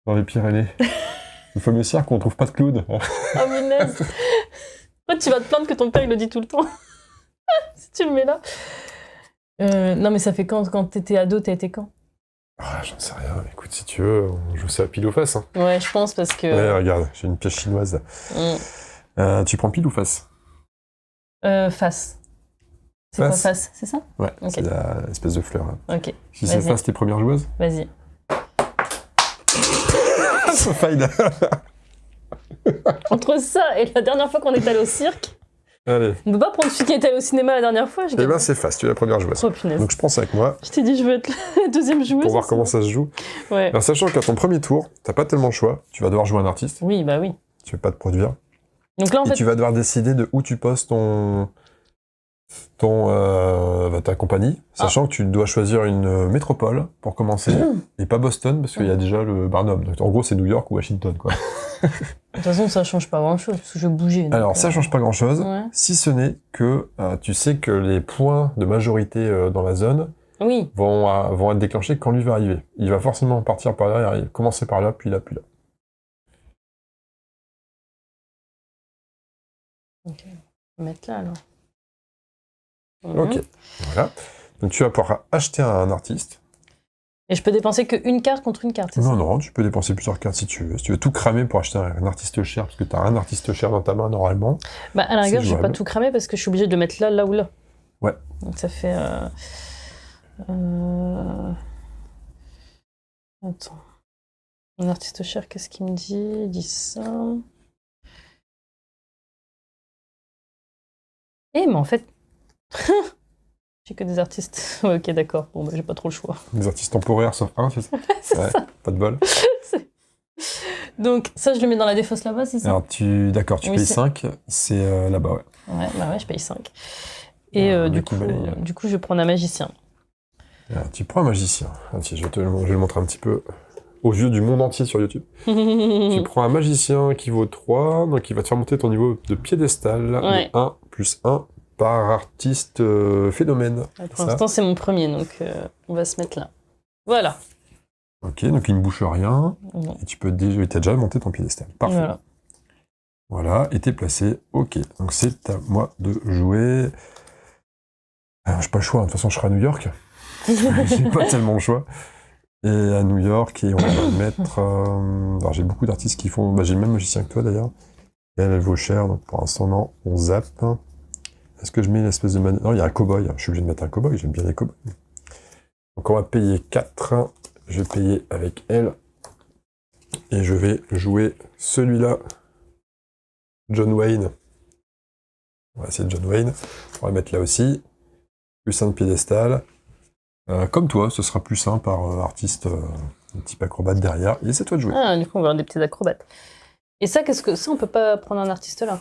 dans les Pyrénées. Le fameux cirque où on trouve pas de clown. Oh, minaise. Après, tu vas te plaindre que ton père, il le dit tout le temps. Si tu le mets là. Non, mais ça fait quand t'étais ado, t'as été quand? Ah, j'en sais rien. Écoute, si tu veux, on joue ça à pile ou face. Ouais, je pense parce que... Ouais, regarde, j'ai une pièce chinoise. Tu prends pile ou face? Face. C'est quoi face? C'est ça? Ouais, okay. C'est l'espèce de fleur. Là. Ok. Si c'est face, tes premières joueuses? Vas-y. Ça faille. Entre ça et la dernière fois qu'on est allé au cirque... Allez. On peut pas prendre celui qui est allé au cinéma la dernière fois? Eh ben, c'est face, tu es la première joueuse. Oh, punaise. Donc je pense avec moi. Je t'ai dit, je veux être la deuxième joueuse. Pour voir comment ça se joue. Ouais. Alors, sachant qu'à ton premier tour, t'as pas tellement le choix. Tu vas devoir jouer un artiste. Oui, bah oui. Tu veux pas te produire. Donc là, en fait... tu vas devoir décider de où tu poses ta compagnie, sachant que tu dois choisir une métropole pour commencer, et pas Boston, parce qu'il y a déjà le Barnum. Donc, en gros, c'est New York ou Washington, quoi. De toute façon, ça change pas grand-chose, parce que je bougeais. Alors, ça change pas grand-chose, si ce n'est que tu sais que les points de majorité dans la zone vont être déclenchés quand lui va arriver. Il va forcément partir par là, et commencer par là, puis là, puis là. Ok, on va mettre là, alors. Ok, voilà. Donc tu vas pouvoir acheter un artiste. Et je peux dépenser qu'une carte contre une carte, c'est ça? Non, tu peux dépenser plusieurs cartes si tu veux. Si tu veux tout cramer pour acheter un artiste cher, parce que tu as un artiste cher dans ta main normalement. Bah à la rigueur, je vais pas tout cramer parce que je suis obligée de le mettre là ou là. Ouais. Donc ça fait... Attends. Un artiste cher, qu'est-ce qu'il me dit? Il dit ça... Eh, mais en fait... J'ai que des artistes. Ouais, ok, d'accord. Bon, bah, j'ai pas trop le choix. Des artistes temporaires, sauf un, c'est ça? C'est ça. Pas de bol. Donc, ça, je le mets dans la défausse là-bas, c'est ça? Alors, tu payes 5, c'est là-bas, ouais. Ouais, je paye 5. Et du coup, je prends un magicien. Alors, tu prends un magicien. Ah, tiens, je vais le montrer un petit peu aux yeux du monde entier sur YouTube. Tu prends un magicien qui vaut 3, donc il va te faire monter ton niveau de piédestal de 1 plus 1 par artiste phénomène. Pour l'instant, c'est mon premier, donc on va se mettre là. Voilà. Ok, donc il ne bouge rien. Et tu peux t'as déjà monté ton piédestal. Parfait. Voilà, et t'es placé. Ok, donc c'est à moi de jouer. J'ai pas le choix, de toute façon, je serai à New York. J'ai pas tellement le choix. Et à New York, et on va mettre... alors j'ai beaucoup d'artistes qui font... j'ai le même magicien que toi d'ailleurs. Et elle vaut cher, donc pour l'instant non, on zappe. Est-ce que je mets une espèce de... Non, il y a un cow-boy, je suis obligé de mettre un cow-boy, j'aime bien les cow-boys. Donc on va payer 4, je vais payer avec elle. Et je vais jouer celui-là, John Wayne. On va essayer John Wayne, on va le mettre là aussi. Plus un piédestal. Comme toi, ce sera plus un par artiste, un type acrobate derrière. Et c'est toi de jouer. Ah, du coup, on va avoir des petits acrobates. Et ça, qu'est-ce que ça, on peut pas prendre un artiste là?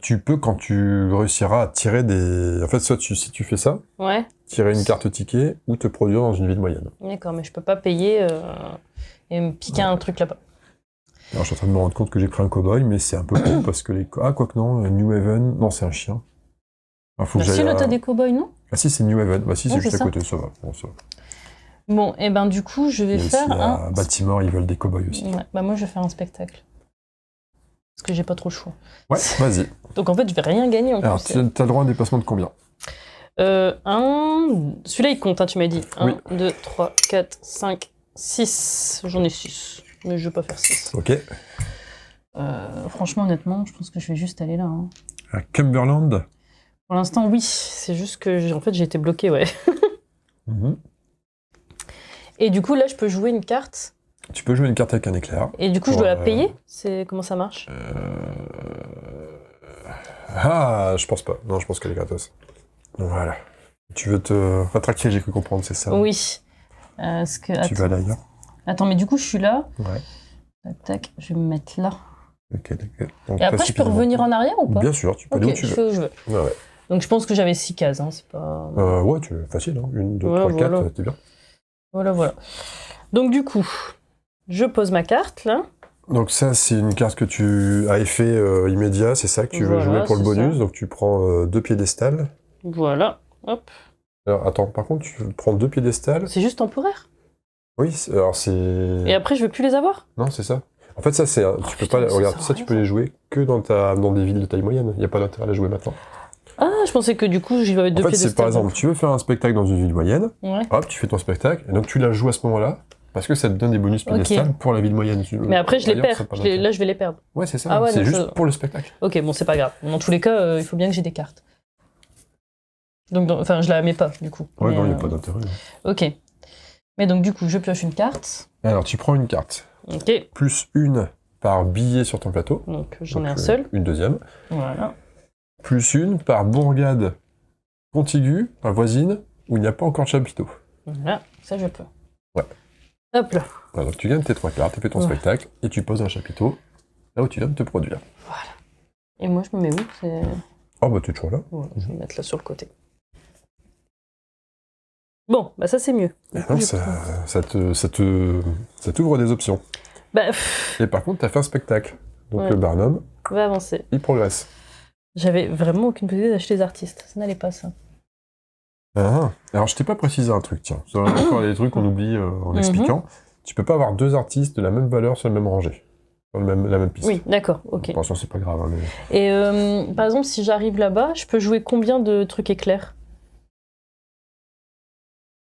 Tu peux quand tu réussiras à tirer des... En fait, soit si tu fais ça, Ouais. tirer une carte ticket ou te produire dans une ville moyenne. D'accord, mais je peux pas payer et me piquer un truc là-bas. Alors, je suis en train de me rendre compte que j'ai pris un cow-boy, mais c'est un peu con parce que les... Ah, quoique non, New Haven... Non, c'est un chien. Faut que Si, là, t'as des cow-boys, non? Ah si, c'est New Haven. Bah si, c'est juste à ça. côté, ça va. Bon, ça va. Bon, et ben du coup, je vais faire un... Baltimore, ils veulent des cow-boys aussi. Ouais, bah moi, je vais faire un spectacle. Parce que j'ai pas trop le choix. Ouais, vas-y. Donc en fait, je vais rien gagner en plus. Alors, tu as le droit à un déplacement de combien? Celui-là, il compte, hein, tu m'as dit. 1, Oui. 2, 3, 4, 5, 6. J'en ai 6. Mais je vais pas faire 6. Ok. Franchement, honnêtement, je pense que je vais juste aller là. Hein. À Cumberland. Pour l'instant, oui. C'est juste que en fait, j'ai été bloqué, ouais. Et du coup, là, je peux jouer une carte. Tu peux jouer une carte avec un éclair. Et du coup, je dois la payer? Comment ça marche? Ah, je pense pas. Non, je pense qu'elle est gratos. Voilà. Tu veux te rattraquer, j'ai cru comprendre, c'est ça? Oui. Tu vas là ailleurs? Attends, mais du coup, je suis là. Ouais. Tac, tac, je vais me mettre là. Ok, d'accord. Donc, et après, je peux revenir en arrière ou pas? Bien sûr, tu peux aller où tu veux. Je fais où je veux. Ouais. Donc, je pense que j'avais 6 cases, hein, c'est pas... Ouais, facile, hein. 1, 2, 3, 4, t'es bien. Voilà. Donc, du coup, je pose ma carte, là. Donc ça, c'est une carte que tu as effet immédiat, c'est ça que tu veux jouer pour le bonus. Ça. Donc tu prends 2 piédestals. Voilà, hop. Alors attends, par contre, tu prends 2 piédestals. C'est juste temporaire? Oui, alors c'est... Et après, je veux plus les avoir? Non, c'est ça. En fait, ça, c'est... tu peux pas... Regarde, ça, tu peux les jouer que dans des villes de taille moyenne. Il n'y a pas d'intérêt à les jouer maintenant. Ah, je pensais que du coup, j'y vais avec 2 piédestals. En fait, c'est par exemple, tu veux faire un spectacle dans une ville moyenne. Ouais. Hop, tu fais ton spectacle, et donc tu la joues à ce moment-là. Parce que ça te donne des bonus piédestals pour la ville moyenne. Mais après, je les perds. Là, je vais les perdre. Ouais, c'est ça. Ah ouais, c'est juste pour le spectacle. Ok, bon, c'est pas grave. Dans tous les cas, il faut bien que j'ai des cartes. Donc, enfin, je la mets pas, du coup. Ouais, non, il n'y a pas d'intérêt. Ok. Mais donc, du coup, je pioche une carte. Alors, tu prends une carte. Ok. Plus une par billet sur ton plateau. Donc, j'en ai un seul. Une deuxième. Voilà. Plus une par bourgade contiguë, voisine, où il n'y a pas encore de chapiteau. Voilà, ça, je peux. Ouais. Hop là. Voilà, donc tu gagnes tes 3 cartes, tu fais ton spectacle, et tu poses un chapiteau là où tu viens de te produire. Voilà. Et moi, je me mets où? Oh bah tu es toujours là. Ouais, je vais me mettre là sur le côté. Bon, bah ça c'est mieux. Non, ça t'ouvre des options. Bah, et par contre, t'as fait un spectacle. Donc le Barnum, va avancer. Il progresse. J'avais vraiment aucune idée d'acheter des artistes. Ça n'allait pas, ça. Ah, alors je t'ai pas précisé un truc, tiens. C'est encore des trucs qu'on oublie en expliquant. Tu peux pas avoir 2 artistes de la même valeur sur le même rangée. Sur la même piste. Oui, d'accord, ok. Attention, c'est pas grave. Hein, mais... Et par exemple, si j'arrive là-bas, je peux jouer combien de trucs éclairs?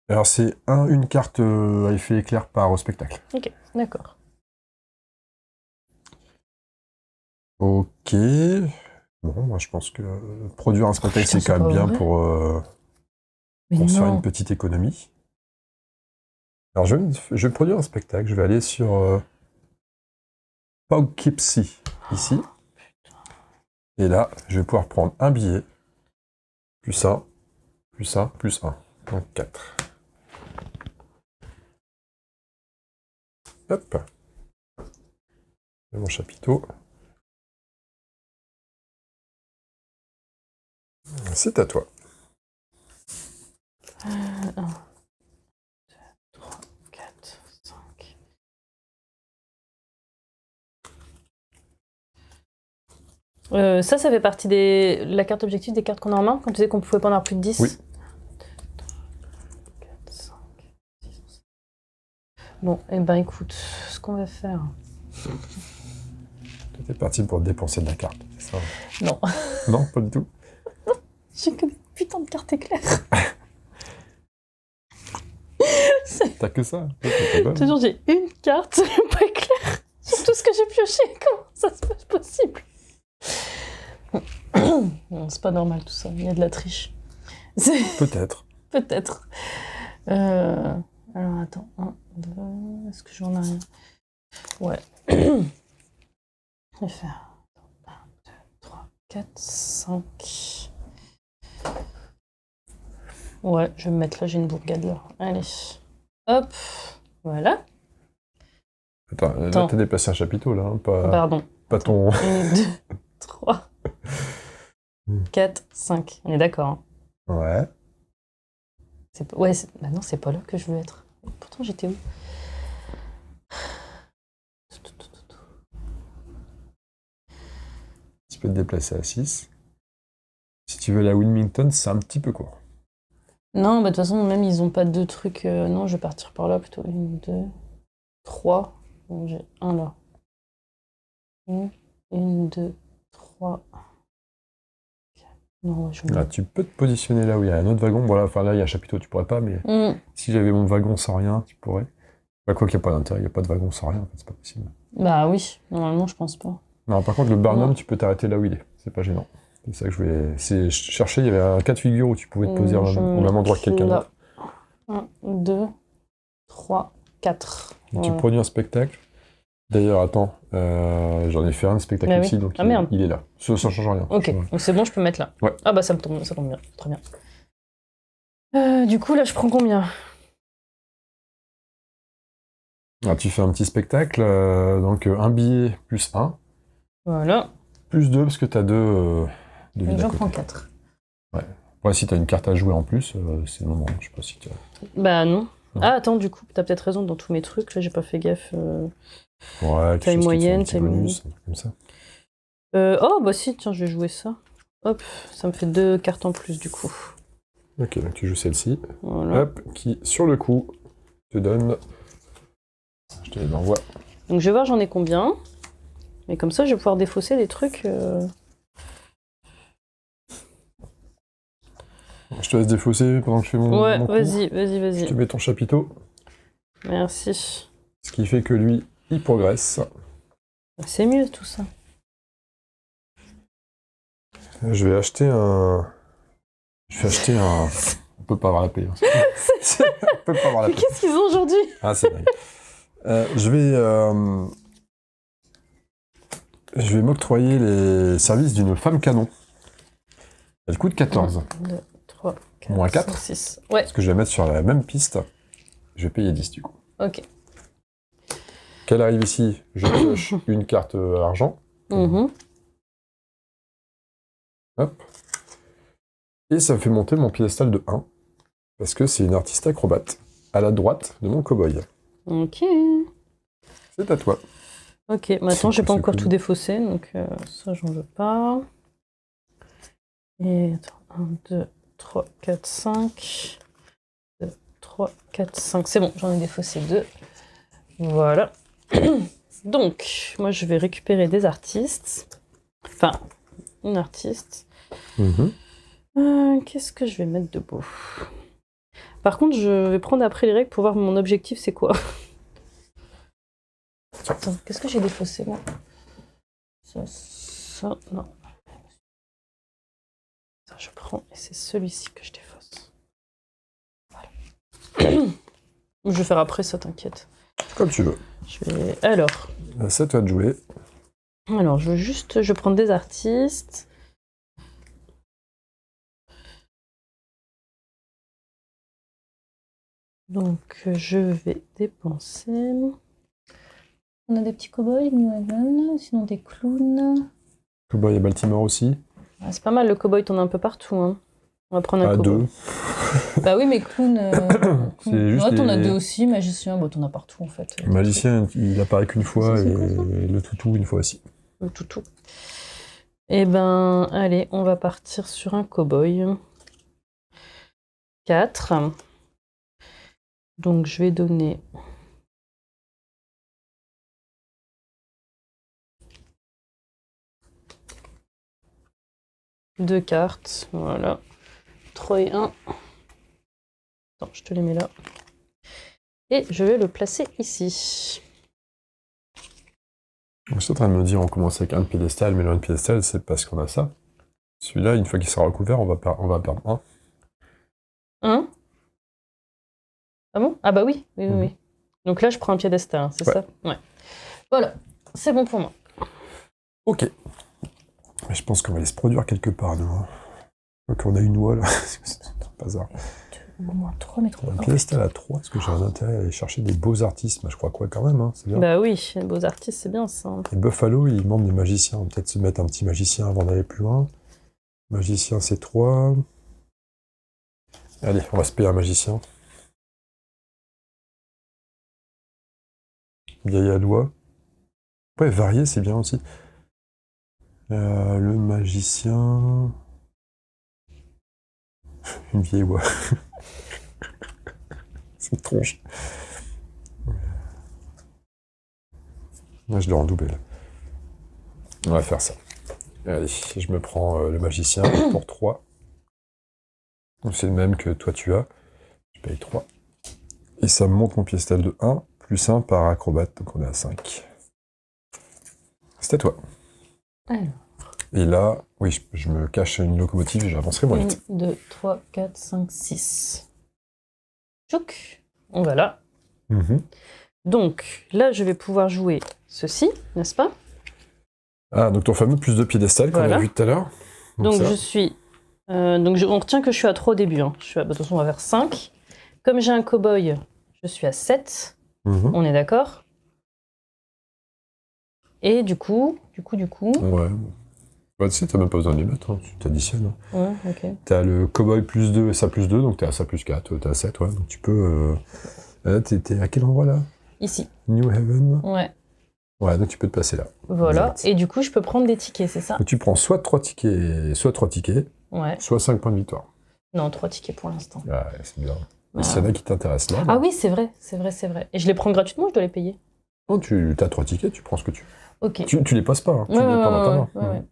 Alors c'est une carte à effet éclair par spectacle. Ok, d'accord. Ok. Bon, moi je pense que produire un spectacle c'est quand même bien pour se faire une petite économie. Alors je vais produire un spectacle, je vais aller sur Poughkeepsie, ici. Et là, je vais pouvoir prendre un billet, plus 1, plus 1, plus 1. Donc 4. Hop. Mon chapiteau. C'est à toi. 1, 2, 3, 4, 5. Ça fait partie de la carte objectif des cartes qu'on a en main, quand tu disais qu'on pouvait pas en avoir plus de 10. Oui. 4, 5, 6. Bon, et ben écoute, ce qu'on va faire... Tu étais parti pour dépenser de la carte, c'est ça? Non. Non, pas du tout. J'ai que des putains de cartes éclairs. T'as que ça. Ouais, Toujours, j'ai une carte, c'est pas clair. Sur tout ce que j'ai pioché, comment ça se passe possible? Non, c'est pas normal tout ça, il y a de la triche. Peut-être. Peut-être. Alors attends, 1, 2, est-ce que j'en ai rien? Ouais. Je vais faire 1, 2, 3, 4, 5. Ouais, je vais me mettre là, j'ai une bourgade là. Allez. Hop, voilà. Attends, là t'as déplacé un chapiteau là, hein, Pardon. pas ton... 1, 2, 3, 4, 5. On est d'accord. Hein. Ouais. Ouais, bah non, c'est pas là que je veux être. Pourtant, j'étais où? Tu peux te déplacer à 6. Si tu veux la Wilmington, c'est un petit peu court. Non, bah de toute façon, même ils ont pas de trucs. Non, je vais partir par là plutôt. 1, 2, 3. Bon, j'ai un là. 1, 2, 3. Non, ouais, Là, tu peux te positionner là où il y a un autre wagon. Voilà, enfin là, il y a un chapiteau, tu pourrais pas, mais si j'avais mon wagon sans rien, tu pourrais. Bah, quoi qu'il n'y a pas d'intérêt, il n'y a pas de wagon sans rien, en fait, c'est pas possible. Bah oui, normalement, je pense pas. Non, par contre, le Barnum, Non. tu peux t'arrêter là où il est. C'est pas gênant. C'est ça que je voulais. Je cherchais, il y avait un cas de figure où tu pouvais te poser au même endroit que quelqu'un d'autre. 1, 2, 3, 4. Et tu produis un spectacle. D'ailleurs, attends, j'en ai fait un spectacle aussi, donc il est là. Ça change rien. Ok, donc c'est bon, je peux mettre là. Ouais. Ah bah ça tombe bien, très bien. Du coup, là, je prends combien? Alors, tu fais un petit spectacle, donc un billet plus 1. Voilà. Plus 2, parce que tu as 2 de vie. J'en prends 4. Ouais. Ouais, si tu as une carte à jouer en plus, c'est le moment. Je sais pas si tu as... Bah non. Ah, attends, du coup, t'as peut-être raison dans tous mes trucs. Là, j'ai pas fait gaffe. Ouais, taille moyenne, taille bonus, un truc comme ça. Oh, bah si, tiens, je vais jouer ça. Hop, ça me fait 2 cartes en plus, du coup. Ok, donc tu joues celle-ci. Voilà. Hop, qui, sur le coup, te donne... Je te les envoie. Donc, je vais voir j'en ai combien. Et comme ça, je vais pouvoir défausser des trucs... Je te laisse défausser pendant que je fais mon Ouais, mon vas-y. Je te mets ton chapiteau. Merci. Ce qui fait que lui, il progresse. C'est mieux, tout ça. Je vais acheter un... On peut pas avoir la paix. Hein. On peut pas avoir la Mais paix. qu'est-ce qu'ils ont aujourd'hui? Ah, c'est dingue. Je vais m'octroyer les services d'une femme canon. Elle coûte 14. 1, 2, 3, 4, Moins 4. 5, 6. Ouais, Parce que je vais la mettre sur la même piste. Je vais payer 10 du coup. ok. Qu'elle arrive ici, je pioche une carte argent. Mhm. Hop. Et ça me fait monter mon piédestal de 1. Parce que c'est une artiste acrobate. À la droite de mon cow-boy. Ok. C'est à toi. Ok, maintenant, j'ai pas c'est encore cool. tout défaussé, donc ça, j'en veux pas. Et attends, 1, 2, 3, 4, 5. 2, 3, 4, 5. C'est bon, j'en ai défaussé 2. Voilà. Donc, moi, je vais récupérer des artistes. Enfin, une artiste. Qu'est-ce que je vais mettre de beau? Par contre, je vais prendre après les règles pour voir mon objectif, c'est quoi. Attends, qu'est-ce que j'ai défaussé, moi? Ça, non. Ça, je prends, et c'est celui-ci que je défausse. Voilà. Je vais faire après, ça, t'inquiète. Comme tu veux. Alors, C'est à toi de jouer. je vais prendre des artistes. Donc, je vais dépenser. On a des petits cow-boys, New Haven, sinon des clowns. Cowboy à Baltimore aussi. Ah, c'est pas mal, le cow-boy, t'en as un peu partout. Hein. On va prendre un À cow-boy. 2. Bah oui, mais clown. C'est juste ouais, t'en as les- 2 aussi, magicien, bah t'en as partout en fait. Le magicien, il apparaît qu'une fois, Ça, c'est et quoi, ça le toutou une fois aussi. Le toutou. Eh ben, allez, on va partir sur un cow-boy. 4. Donc, je vais donner. Deux cartes, voilà. 3 et 1. Attends, je te les mets là. Et je vais le placer ici. Je suis en train de me dire, on commence avec un piédestal, mais le piédestal, c'est parce qu'on a ça. Celui-là, une fois qu'il sera recouvert, on va perdre un. Hein? Ah bon? Ah bah oui, oui. Donc là, je prends un piédestal, hein, c'est ça? Ouais. Voilà, c'est bon pour moi. Ok. Mais je pense qu'on va aller se produire quelque part, nous. Hein. Donc on a une oie, là. C'est un bazar. Au moins 3 mètres. Un piédestal à 3, est-ce que j'ai un intérêt à aller chercher des beaux artistes? Bah, je crois quoi quand même, hein, c'est bien. Bah oui, les beaux artistes, c'est bien ça. Et Buffalo, il demande des magiciens. On va peut-être se mettre un petit magicien avant d'aller plus loin. Magicien, c'est 3. Allez, on va se payer un magicien. Vieille à doigt. Ouais, varié, c'est bien aussi. Le magicien... Une vieille oie. C'est une tronche. Moi, je dois en doubler, là. On va faire ça. Allez, je me prends le magicien pour 3. C'est le même que toi tu as. Je paye 3. Et ça me monte mon piédestal de 1, plus 1 par acrobate, donc on est à 5. C'est à toi. Alors. Et là, oui, je me cache une locomotive et j'avancerai moins vite. 1, 2, 3, 4, 5, 6. Tchouk. On va là. Donc, là, je vais pouvoir jouer ceci, n'est-ce pas? Ah, donc ton fameux plus de piédestal qu'on a vu tout à l'heure. Donc je suis... on retient que je suis à 3 au début. Hein. Je suis à, de toute façon, on va vers 5. Comme j'ai un cow-boy, je suis à 7. On est d'accord? Et du coup... Ouais. Bah, tu sais, t'as même pas besoin de les mettre, hein. Tu t'additionnes. Hein. Ouais, ok. T'as le cow-boy plus 2 et ça plus 2, donc t'es à ça plus 4, t'es à 7, ouais. Donc tu peux... t'es à quel endroit, là? Ici. New Haven? Ouais. Ouais, donc tu peux te passer là. Voilà, Exact. et du coup, je peux prendre des tickets, c'est ça? Donc tu prends soit 3 tickets, Ouais. soit 5 points de victoire. Non, 3 tickets pour l'instant. Ouais, c'est bien. Et s'il y en a qui t'intéressent là... Ah oui, c'est vrai. Et je les prends gratuitement ou je dois les payer? Oh, tu as 3 tickets, tu prends ce que tu veux. Ok. Tu les poses pas, hein. Tu les prends dans ta main.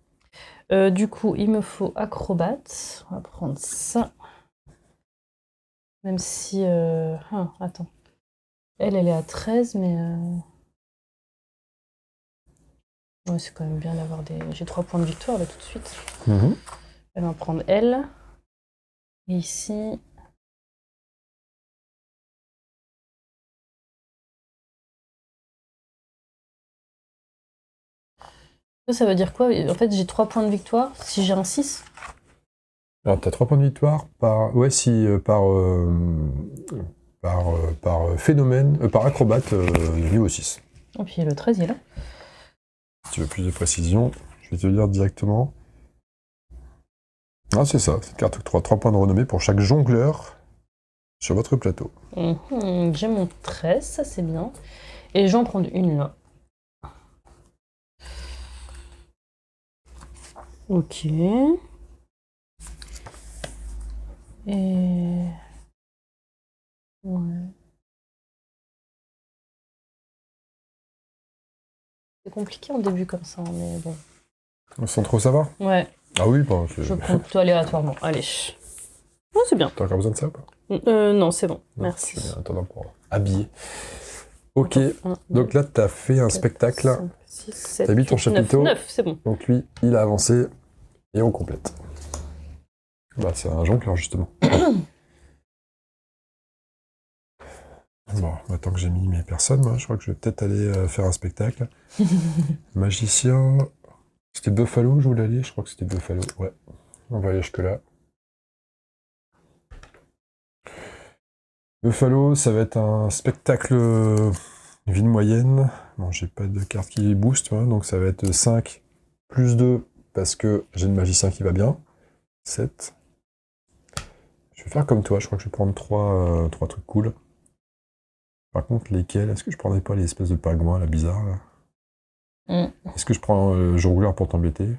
Ouais. Du coup, il me faut acrobate. On va prendre ça. Même si... attends. Elle est à 13, mais... Ouais, c'est quand même bien d'avoir des... J'ai 3 points de victoire, là, tout de suite. Elle va prendre elle. Et ici... Ça veut dire quoi? En fait, j'ai 3 points de victoire si j'ai un 6. Alors, t'as 3 points de victoire par... Ouais, si... par phénomène... par acrobate niveau 6. Et puis le 13, il est là. Si tu veux plus de précision, je vais te le dire directement. Ah, c'est ça. Cette carte octroie 3 points de renommée pour chaque jongleur sur votre plateau. J'ai mon 13, ça c'est bien. Et je vais en prendre une là. Ok. Et... Ouais. C'est compliqué en début comme ça, mais bon. Sans trop savoir? Ouais. Ah oui, bon... Je prends plutôt aléatoirement. Allez. Oh, c'est bien. T'as encore besoin de ça ou pas? Non, c'est bon. Non, merci. Je suis bien attendant pour habiller. Ok, Attends, 1, donc là, t'as fait un 4, spectacle. 5, 6, 7, T'as mis ton 8, chapiteau. 9, c'est bon. Donc lui, il a avancé et on complète. Bah, c'est un jongleur, justement. Bon, maintenant que j'ai mis mes personnes, moi, je crois que je vais peut-être aller faire un spectacle. Magicien... C'était Buffalo où je voulais aller? Je crois que c'était Buffalo, ouais. On va aller jusque-là. Buffalo, ça va être un spectacle ville moyenne. Bon, j'ai pas de carte qui booste, hein, donc ça va être 5 plus 2 parce que j'ai le magicien qui va bien. 7. Je vais faire comme toi, je crois que je vais prendre 3 trucs cool. Par contre, lesquels? Est-ce que je prendrais pas les espèces de pingouins, là, bizarre, là? Est-ce que je prends le jongleur pour t'embêter?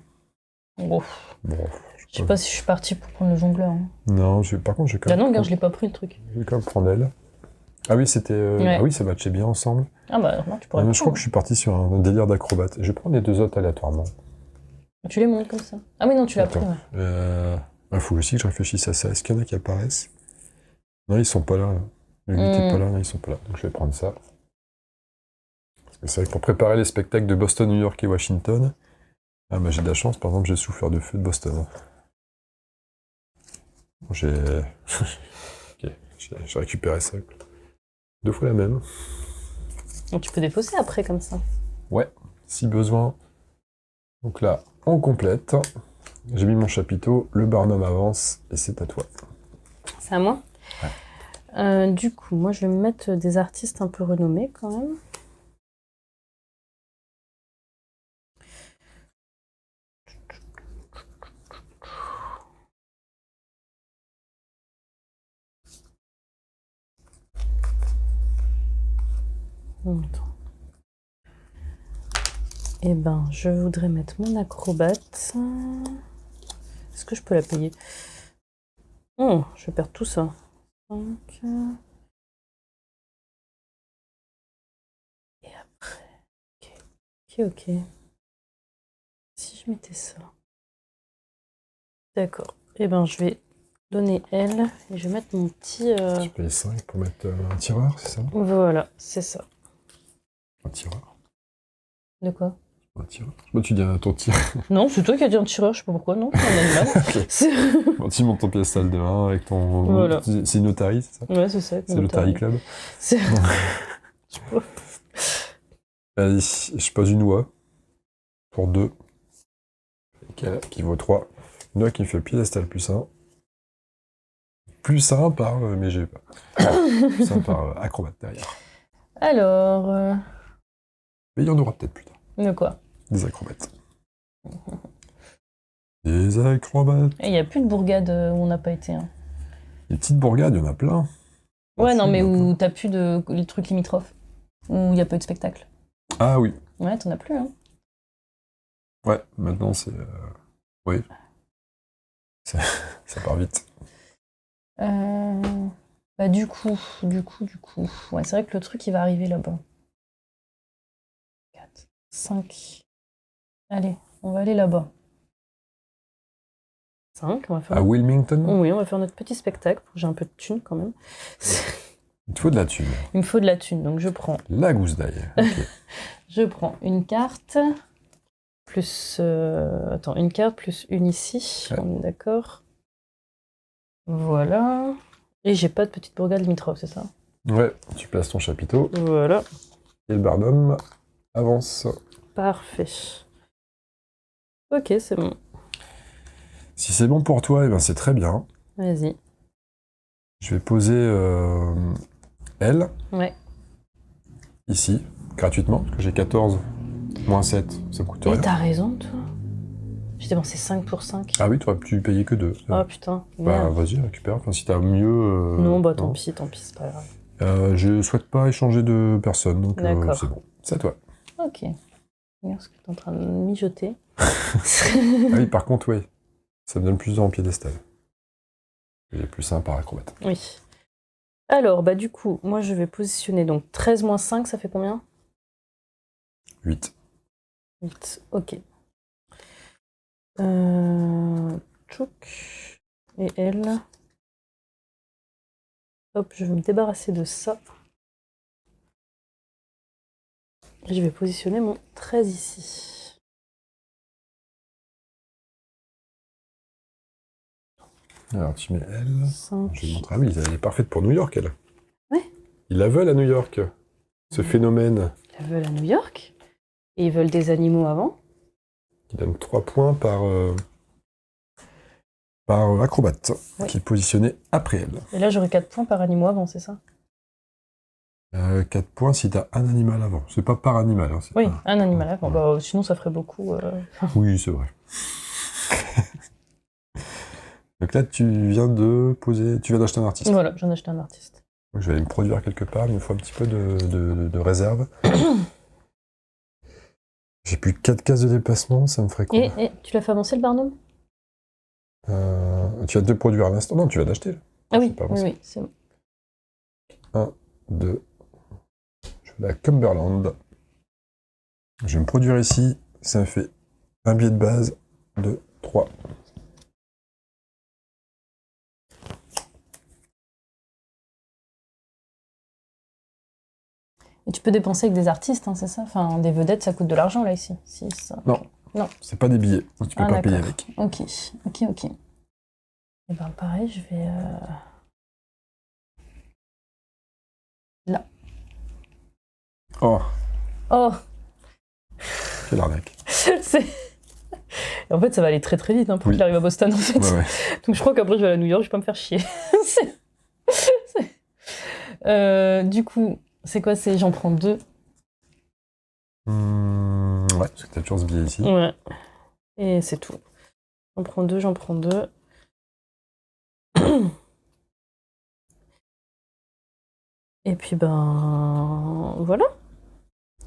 Bon, je sais pas si je suis partie pour prendre le jongleur. Hein. Non, par contre, je vais quand même... Ah non, regarde, je l'ai pas pris, le truc. Je vais quand même prendre elle. Ah oui, c'était... Ah oui, ça matchait bien ensemble. Ah bah non, tu pourrais Je crois que je suis parti sur un délire d'acrobate. Je vais prendre les 2 autres aléatoirement. Tu les montes comme ça? Ah oui, non, tu l'as pris, ouais. Il faut aussi que je réfléchisse à ça. Est-ce qu'il y en a qui apparaissent? Non, ils sont pas là. Le 8 est pas là, non, ils sont pas là. Donc je vais prendre ça. Parce que c'est vrai que pour préparer les spectacles de Boston, New York et Washington, ah bah j'ai de la chance, par exemple, j'ai souffert de feu de Boston. Bon, j'ai... Ok, j'ai récupéré ça. 2 fois la même. Donc tu peux défausser après comme ça. Ouais, si besoin. Donc là, on complète. J'ai mis mon chapiteau, le Barnum avance, et c'est à toi. C'est à moi. Du coup, moi je vais me mettre des artistes un peu renommés quand même. Attends. Eh ben, je voudrais mettre mon acrobate. Est-ce que je peux la payer? Oh, je vais perdre tout ça. 5. Et après. Ok. Si je mettais ça. D'accord. Eh ben, je vais donner elle et je vais mettre mon petit. Tu payes 5 pour mettre un tireur, c'est ça? Voilà, c'est ça. Un tireur. De quoi? Un tireur. Moi, tu dis à ton tir. Non, c'est toi qui as dit un tireur, je sais pas pourquoi, non, c'est un animal. Okay. Bon, tu montes ton piédestal de 1 avec ton. Voilà. C'est une Notary, c'est ça? Ouais, c'est ça. C'est le Notary Club. C'est. Allez, je pose une oie pour 2. Qui vaut 3. Une oie qui me fait piédestal plus 1. Plus 1 par. Mais j'ai pas. Plus 1 par acrobate derrière. Alors. Mais il y en aura peut-être plus tard. De quoi? Des acrobates. Des acrobates. Il n'y a plus de bourgade où on n'a pas été. Hein. Les petites bourgades, il y en a plein. Ouais, non, mais où t'as plus de les trucs limitrophes. Où il n'y a pas eu de spectacle. Ah oui. Ouais, t'en as plus, hein. Ouais, maintenant c'est. Oui. Ça part vite. Bah, du coup. Ouais, c'est vrai que le truc, il va arriver là-bas. 4, 5. Allez, on va aller là-bas. 5, on va faire. À Wilmington? Oui, on va faire notre petit spectacle. J'ai un peu de thune quand même. Il te faut de la thune. Il me faut de la thune, donc je prends. La gousse d'ail. Okay. Je prends une carte. Plus. Attends, une carte plus une ici. Ouais. On est d'accord. Voilà. Et j'ai pas de petite bourgade limitrophe, c'est ça? Ouais, tu places ton chapiteau. Voilà. Et le Barnum avance. Parfait. Ok, c'est bon. Si c'est bon pour toi, eh ben c'est très bien. Vas-y. Je vais poser elle. Ouais. Ici, gratuitement, parce que j'ai 14 moins 7, ça me coûte rien. Mais t'as raison, toi. J'ai dépensé 5 pour 5. Ah oui, tu aurais pu payer que 2. Oh putain. Bah vas-y, récupère. Enfin, si t'as mieux. Non, bah tant pis, c'est pas grave. Je souhaite pas échanger de personne, donc c'est bon. C'est à toi. Ok. Regarde ce que t'es en train de mijoter. Ah oui, par contre, oui. Ça me donne plus en piédestal. J'ai plus 1 par acrobate. Oui. Alors, bah du coup, moi je vais positionner donc 13 moins 5, ça fait combien? 8. 8, ok. Tchouk. Et elle. Hop, je vais me débarrasser de ça. Et je vais positionner mon 13 ici. Alors tu mets elle. 5. Je vais montrer. Ah oui, elle est parfaite pour New York, elle. Ouais. Ils la veulent à New York, ce phénomène. Ils la veulent à New York. Et ils veulent des animaux avant. Qui donne 3 points par acrobate, ouais. Qui est positionné après elle. Et là, j'aurai 4 points par animal avant, c'est ça? 4 points si t'as un animal avant. C'est pas par animal. Hein, oui, un animal avant. Ouais. Bah, sinon, ça ferait beaucoup. Oui, c'est vrai. Donc là, tu viens de poser... Tu viens d'acheter un artiste. Voilà, je viens d'acheter un artiste. Donc, je vais aller me produire quelque part, il me faut un petit peu de réserve. J'ai plus 4 cases de déplacement, ça me ferait quoi? Et tu l'as fait avancer le Barnum? Tu vas te produire à l'instant? Non, tu vas l'acheter. Ah oui, oui, c'est bon. 1, 2... Je vais à Cumberland. Je vais me produire ici, ça me fait un billet de base de 3. Et tu peux dépenser avec des artistes, hein, c'est ça? Enfin, des vedettes, ça coûte de l'argent, là, ici. 6. Non. Non. C'est pas des billets, donc tu peux pas payer d'accord. avec. Ok. Et ben pareil, je vais... Là. Oh, Oh quelle arnaque. En fait, ça va aller très très vite hein, pour qu'il arrive à Boston, en fait. Ouais. Donc je crois qu'après, je vais aller à New York, je vais pas me faire chier. Du coup, c'est quoi? J'en prends 2. Ouais, parce que t'as toujours ce billet ici. Ouais. Et c'est tout. J'en prends 2. Et puis, ben... Voilà.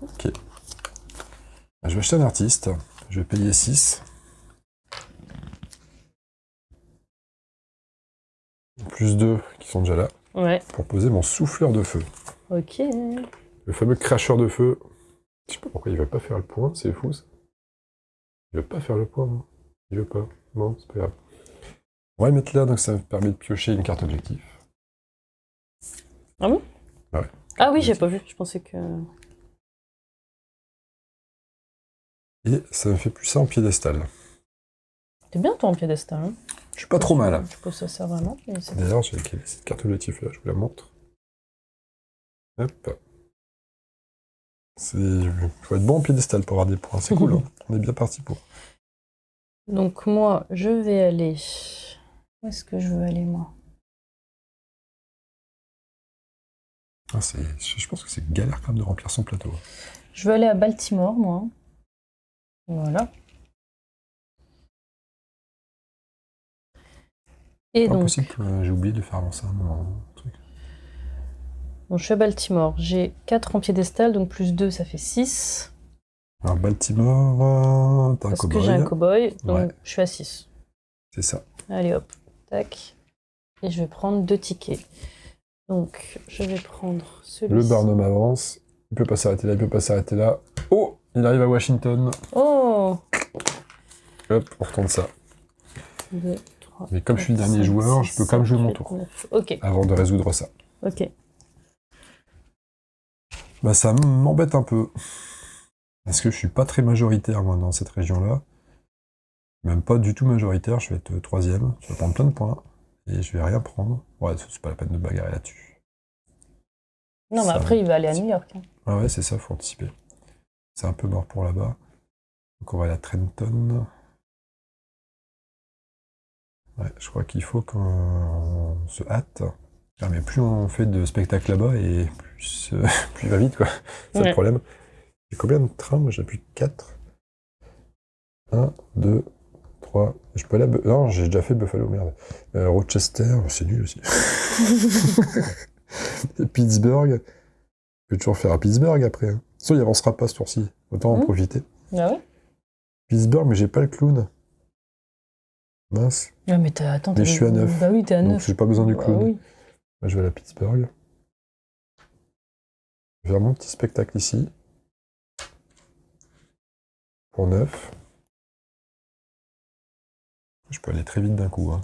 Ok. Je vais acheter un artiste. Je vais payer 6. Plus 2 qui sont déjà là. Ouais. Pour poser mon souffleur de feu. Ok. Le fameux cracheur de feu. Je sais pas pourquoi il veut pas faire le point, c'est fou ça. Il veut pas faire le point, non. Il veut pas. Bon, c'est pas grave. On va le mettre là, donc ça me permet de piocher une carte objectif. Ah bon? Ouais. Ah oui, j'ai pas vu. Je pensais que... Et ça me fait plus ça en piédestal. T'es bien toi en piédestal. Hein? Je suis pas trop mal. Je sais pas si ça sert vraiment. D'ailleurs, j'ai cette carte objectif là, je vous la montre. Hop. Faut être bon en piédestal pour avoir des points. C'est cool, hein. On est bien parti pour. Donc moi, je vais aller... Où est-ce que je veux aller, moi? Je pense que c'est galère quand même de remplir son plateau. Je veux aller à Baltimore, moi. Voilà. Et pas donc... possible que j'ai oublié de faire avancer un moment. Bon, je suis à Baltimore. J'ai 4 en piédestal, donc plus 2, ça fait 6. Alors Baltimore, t'as un Parce cow-boy. que j'ai un cow-boy, donc Ouais. je suis à 6. C'est ça. Allez hop, tac. Et je vais prendre 2 tickets. Donc, je vais prendre celui-ci. Le Barnum avance. Il peut pas s'arrêter là, il peut pas s'arrêter là. Oh, il arrive à Washington. Oh! Hop, on retourne ça. 2, 3, mais comme 4, je suis le dernier 5, joueur, 6, je peux quand même jouer 7, mon 8, tour. 9. Ok. Avant de résoudre ça. Ok. Bah ça m'embête un peu. Parce que je suis pas très majoritaire, moi, dans cette région-là. Même pas du tout majoritaire, je vais être 3ème. Je vais prendre plein de points. Et je vais rien prendre. Ouais, c'est pas la peine de bagarrer là-dessus. Non, mais après, il va aller à New York. Hein. Ah ouais, c'est ça, faut anticiper. C'est un peu mort pour là-bas. Donc on va aller à Trenton. Ouais, je crois qu'il faut qu'on se hâte. Ah, mais plus on fait de spectacles là-bas, et plus il va vite, quoi. C'est le problème. J'ai combien de trains? Moi, j'ai plus que 4. 1, 2, 3. Je peux aller à... Non, j'ai déjà fait Buffalo, merde. Rochester, c'est nul aussi. Et Pittsburgh. Je peux toujours faire à Pittsburgh après. Hein. Sinon, il avancera pas ce tour-ci. Autant en profiter. Ah ouais? Pittsburgh, mais j'ai pas le clown. Mince. Ah, mais attends, mais je suis à 9. Bah oui, t'es à 9. Donc j'ai pas besoin du clown. Oui. Moi, je vais aller à Pittsburgh. Je vais faire mon petit spectacle ici. Pour 9. Je peux aller très vite d'un coup. Hein.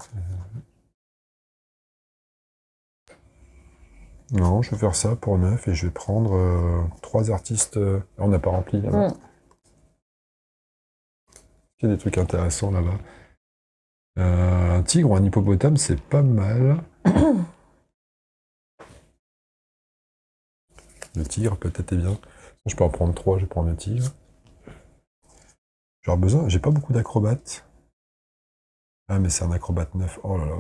Non, je vais faire ça pour 9 et je vais prendre 3 artistes. On n'a pas rempli là-bas. Il y a des trucs intéressants là-bas. Un tigre ou un hippopotame, c'est pas mal. Le tigre peut-être est bien. Je peux en prendre 3, je vais prendre le tigre. J'aurais besoin, j'ai pas beaucoup d'acrobates. Ah mais c'est un acrobate 9, oh là là.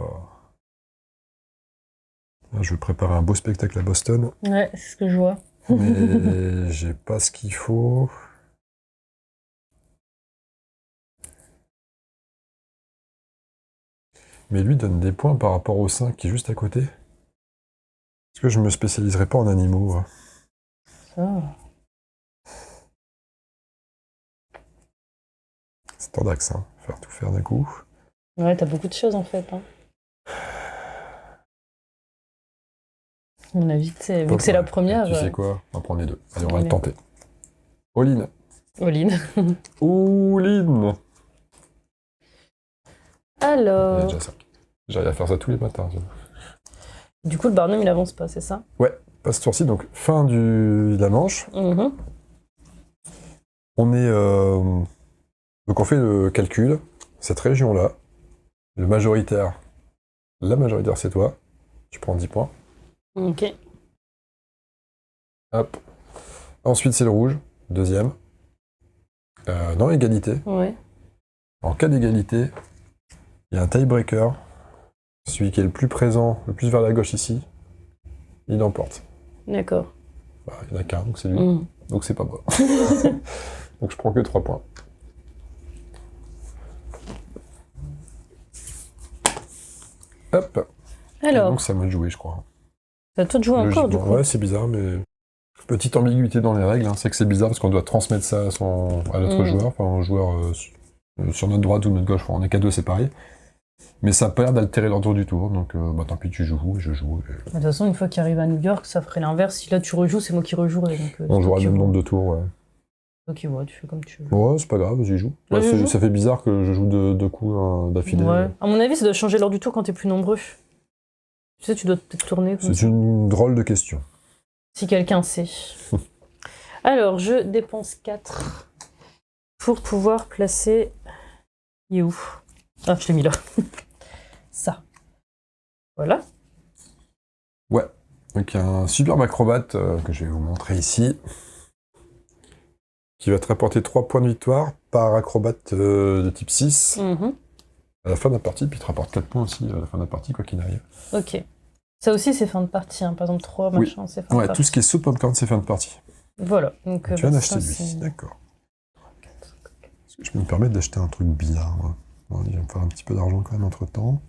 Là, je vais préparer un beau spectacle à Boston. Ouais, c'est ce que je vois. Mais j'ai pas ce qu'il faut. Mais lui donne des points par rapport au 5 qui est juste à côté. Est-ce que je me spécialiserai pas en animaux? Hein. Ça. C'est tendax, hein. Faire tout faire d'un coup. Ouais, t'as beaucoup de choses en fait. Hein. À mon avis, vu que c'est la première. Tu sais quoi? On va prendre les 2. Allez, on va le tenter. All-in. All-in. All-in. Alors. Il y a déjà 5. J'arrive à faire ça tous les matins. Du coup, le Barnum, il avance pas, c'est ça? Ouais. Pas ce tour-ci, donc fin de la manche. Mhm. On est... donc on fait le calcul. Cette région-là, la majoritaire c'est toi. Tu prends 10 points. Ok. Hop. Ensuite c'est le rouge, deuxième. Non, égalité. Ouais. En cas d'égalité, il y a un tiebreaker. Celui qui est le plus présent, le plus vers la gauche ici, il l'emporte. D'accord. Bah, il n'y en a qu'un, donc c'est lui. Mhm. Donc c'est pas moi. Donc je prends que 3 points. Hop. Et Alors, donc ça m'a joué, je crois. t'as tout joué encore du coup. Ouais, c'est bizarre, mais... Petite ambiguïté dans les règles, hein. C'est que c'est bizarre parce qu'on doit transmettre ça à notre joueur, enfin au joueur sur notre droite ou notre gauche, enfin, on est qu'à deux, c'est pareil. Mais ça n'a pas l'air d'altérer l'ordre du tour, donc bah, tant pis, tu joues et je joue. Et... De toute façon, une fois qu'il arrive à New York, ça ferait l'inverse. Si là tu rejoues, c'est moi qui rejouerai. Donc, on jouera le même nombre de tours, ouais. Ok, ouais, tu fais comme tu veux. Ouais, c'est pas grave, j'y joue. Ouais, Ouais, ça fait bizarre que je joue deux coups d'affilée. Ouais. À mon avis, ça doit changer l'ordre du tour quand t'es plus nombreux. Tu sais, tu dois peut-être tourner. C'est une drôle de question. Si quelqu'un sait. Alors, je dépense 4 pour pouvoir placer... Il est où? Ah, je l'ai mis là. Ça. Voilà. Ouais. Donc un superbe acrobate que je vais vous montrer ici. Qui va te rapporter 3 points de victoire par acrobate de type 6. Mhm. À la fin de la partie, puis il te rapporte 4 points aussi à la fin de la partie, quoi qu'il arrive. Ok. Ça aussi, c'est fin de partie. Hein. Par exemple, 3, Oui. machin, c'est fin de Ouais, partie. tout ce qui est sous popcorn, c'est fin de partie. Voilà. Donc, Tu viens d'acheter ça, lui, d'accord. Est-ce que je peux me permettre d'acheter un truc bizarre, moi? Bon, il va me faire un petit peu d'argent quand même entre-temps.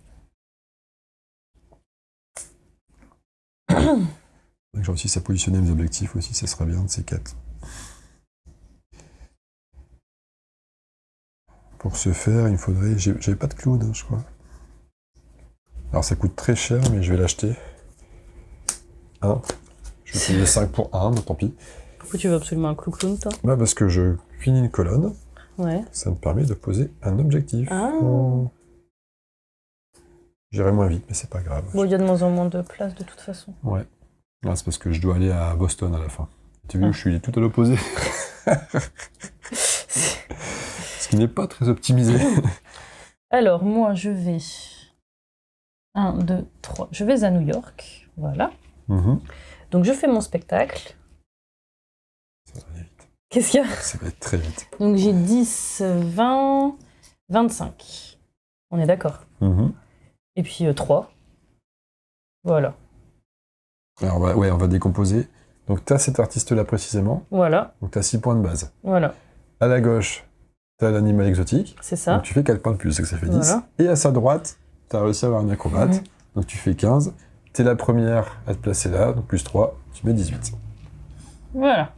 J'ai réussi à positionner mes objectifs aussi, ça serait bien de ces 4. Pour ce faire, il me faudrait... J'avais pas de clown, hein, je crois. Alors ça coûte très cher, mais je vais l'acheter. 1. Je vais payer 5 pour 1, mais tant pis. Pourquoi tu veux absolument un clou-clown, toi? Bah parce que je finis une colonne, Ouais. ça me permet de poser un objectif. Ah. J'irai moins vite, mais c'est pas grave. Bon, il y a de moins en moins de place, de toute façon. Ouais. Ah, c'est parce que je dois aller à Boston à la fin. Tu as vu, je suis tout à l'opposé. Ce qui n'est pas très optimisé. Alors, moi, je vais... 1, 2, 3. Je vais à New York. Voilà. Donc, je fais mon spectacle. Ça va aller vite. Qu'est-ce qu'il y a? Ça va être très vite. Donc, j'ai 10, 20, 25. On est d'accord. Et puis, 3. Voilà. Alors, on va décomposer. Donc, tu as cet artiste-là précisément. Voilà. Donc, tu as 6 points de base. Voilà. À la gauche, tu as l'animal exotique. C'est ça. Donc, tu fais 4 points de plus, c'est que ça fait 10. Voilà. Et à sa droite, tu as réussi à avoir un acrobate. Donc, tu fais 15. Tu es la première à te placer là. Donc, plus 3, tu mets 18. Voilà.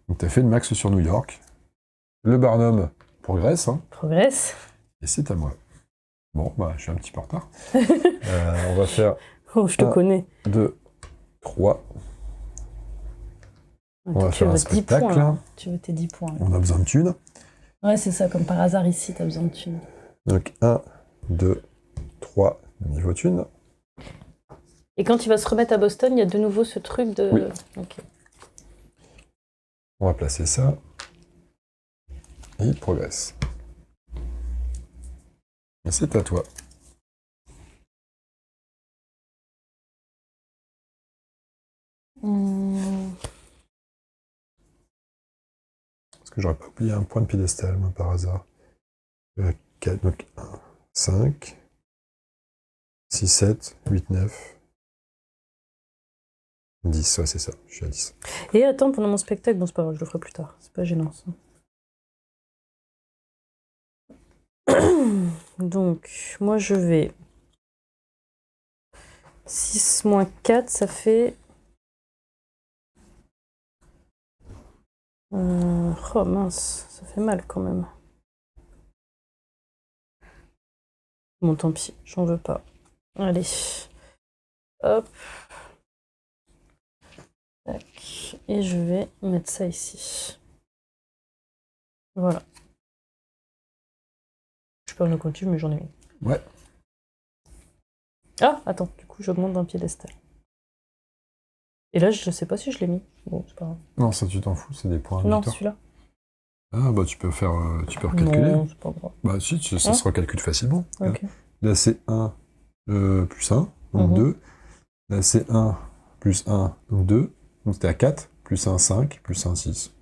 Donc, tu as fait le max sur New York. Le Barnum progresse. Hein. Progresse. Et c'est à moi. Bon, bah, je suis un petit peu en retard. On va faire... Oh, je te connais. 2, 3. On va Tu faire un veux 10 spectacle. points, là. Tu veux tes 10 points. Là. On a besoin de thunes. Ouais, c'est ça. Comme par hasard, ici, t'as besoin de thunes. Donc, 1, 2, 3, niveau thunes. Et quand il va se remettre à Boston, il y a de nouveau ce truc de... Oui. Ok. On va placer ça. Et il progresse. Et c'est à toi. Est-ce que j'aurais pas oublié un point de piédestal, moi, par hasard? 4, donc 1, 5, 6, 7, 8, 9, 10, ouais, c'est ça, je suis à 10. Et attends, pendant mon spectacle, bon, c'est pas grave, je le ferai plus tard. C'est pas gênant, ça. Donc, moi, je vais... 6 moins 4, ça fait... Oh mince, ça fait mal quand même. Bon, tant pis, j'en veux pas. Allez. Hop. Tac. Et je vais mettre ça ici. Voilà. Je peux le continuer, mais j'en ai mis. Ouais. Ah, attends, du coup, j'augmente d'un piédestal. Et là, je sais pas si je l'ai mis. Bon, c'est pas grave. Non, ça tu t'en fous, c'est des points. Non, victoire. celui-là. Ah bah tu peux recalculer. Non, c'est pas grave. Bah si, ça Hein se recalcule facilement. Ok. Là c'est 1 plus 1, donc Mhm. 2. Là c'est 1 plus 1, donc 2. Donc t'es à 4, plus 1, 5, plus 1, 6.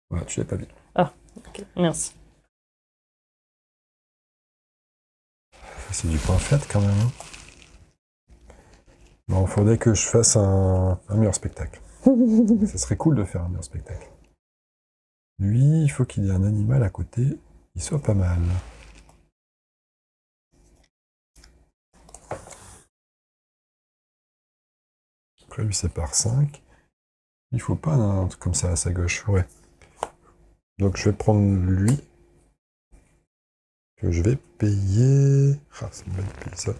Voilà, tu l'as pas mis. Ok, merci. C'est du point flat quand même. Hein. Bon, faudrait que je fasse un meilleur spectacle. Ça serait cool de faire un meilleur spectacle. Lui, il faut qu'il y ait un animal à côté qui soit pas mal. Après, lui, c'est par 5. Il faut pas un truc comme ça à sa gauche. Ouais. Donc, je vais prendre lui. Que je vais payer... Ah, c'est mal de payer ça.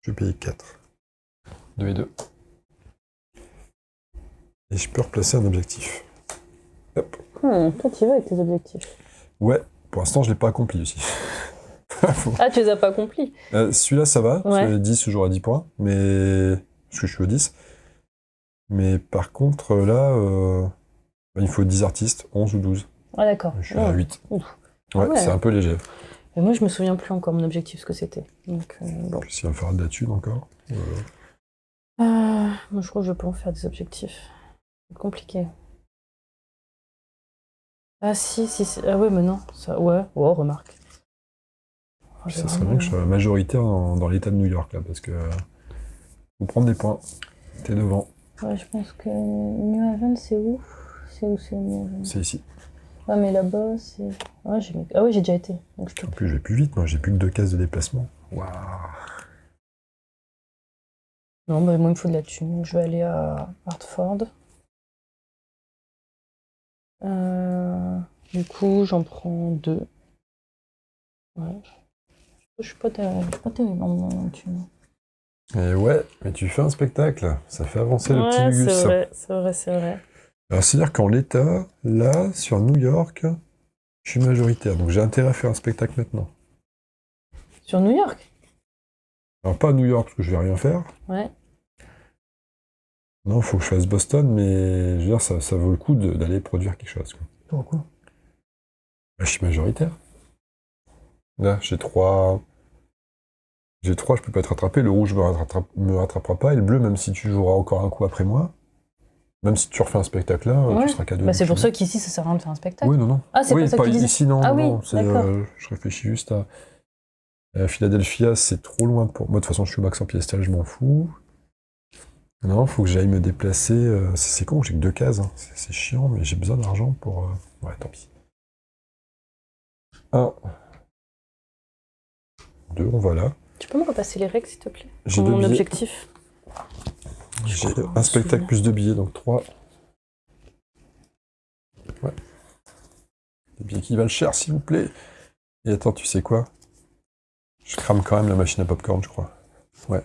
Je vais payer 4. 2 et 2. Et je peux replacer un objectif. Hop. Toi, tu y vas avec tes objectifs. Ouais, pour l'instant, je l'ai pas accompli aussi. Ah, tu les as pas accomplis. Celui-là, ça va. Ouais. C'est 10, toujours à 10 points. Mais... Parce que je suis au 10. Mais par contre, là, il faut 10 artistes, 11 ou 12. Ah, d'accord. Je suis à 8. Ouf. Ouais, Ouais. c'est un peu léger. Et moi, je me souviens plus encore mon objectif, ce que c'était. Donc, bon. Puis s'il va me faire de la thune encore. Moi, je crois que je peux en faire des objectifs. C'est compliqué. Ah, si. Ah, ouais, mais non. Ça... Ouais, oh, remarque. Oh, Ça serait bien que je sois majoritaire dans l'état de New York, là, parce que... faut prendre des points. T'es devant. Ouais, je pense que New Haven, c'est où? C'est où c'est New Haven? C'est ici. Ah, mais là-bas, c'est... Ouais, ah ouais, j'ai déjà été. Donc En plus, je vais plus vite, moi. J'ai plus que 2 cases de déplacement. Waouh. Non, bah, moi, il me faut de la thune. Je vais aller à Hartford. Du coup, j'en prends 2. Ouais. Je suis pas terrible en thune. Et ouais, mais tu fais un spectacle. Ça fait avancer le petit Ouais, Lugus. c'est vrai. Alors, c'est-à-dire qu'en l'état, là, sur New York, je suis majoritaire. Donc, j'ai intérêt à faire un spectacle maintenant. Sur New York? Alors, pas à New York, parce que je vais rien faire. Ouais. Non, faut que je fasse Boston, mais je veux dire, ça vaut le coup d'aller produire quelque chose. Quoi. Pourquoi? Là, je suis majoritaire. Là, j'ai 3. J'ai 3, je peux pas être rattrapé. Le rouge me rattrapera pas. Et le bleu, même si tu joueras encore un coup après moi, même si tu refais un spectacle là, Ouais. tu seras qu'à 2. Bah, c'est pour ça qu'ici, ça sert à rien de faire un spectacle. Oui, non. Ah, c'est oui, pas ça que tu disais? ici, non. Ah non, oui, c'est, d'accord. je réfléchis juste à. Philadelphia, c'est trop loin pour moi. De toute façon, je suis max en piédestal, je m'en fous. Non, faut que j'aille me déplacer. C'est con, j'ai que 2 cases. Hein. C'est chiant, mais j'ai besoin d'argent pour. Ouais, tant pis. 1. 2, on va là. Tu peux me repasser les règles, s'il te plaît? J'ai Pour 2 mon billets. objectif. J'ai un spectacle plus 2 billets, donc 3. Ouais. Des billets qui valent cher, s'il vous plaît. Et attends, tu sais quoi? Je crame quand même la machine à popcorn, je crois. Ouais.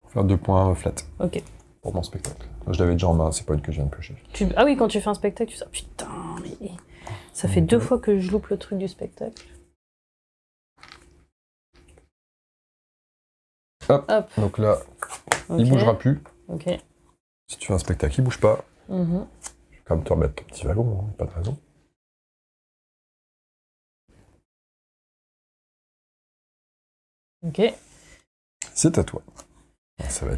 Pour faire 2 points flat. Ok. Pour mon spectacle. Je l'avais déjà en main, c'est pas une que je viens de piocher. Ah oui, quand tu fais un spectacle, tu sais... Putain, mais... Ça fait 2 fois que je loupe le truc du spectacle. Hop. Donc là, il bougera plus. Ok. Si tu fais un spectacle, il bouge pas. Mhm. Je vais quand même te remettre ton petit wagon, hein, pas de raison. Ok. C'est à toi. Ça va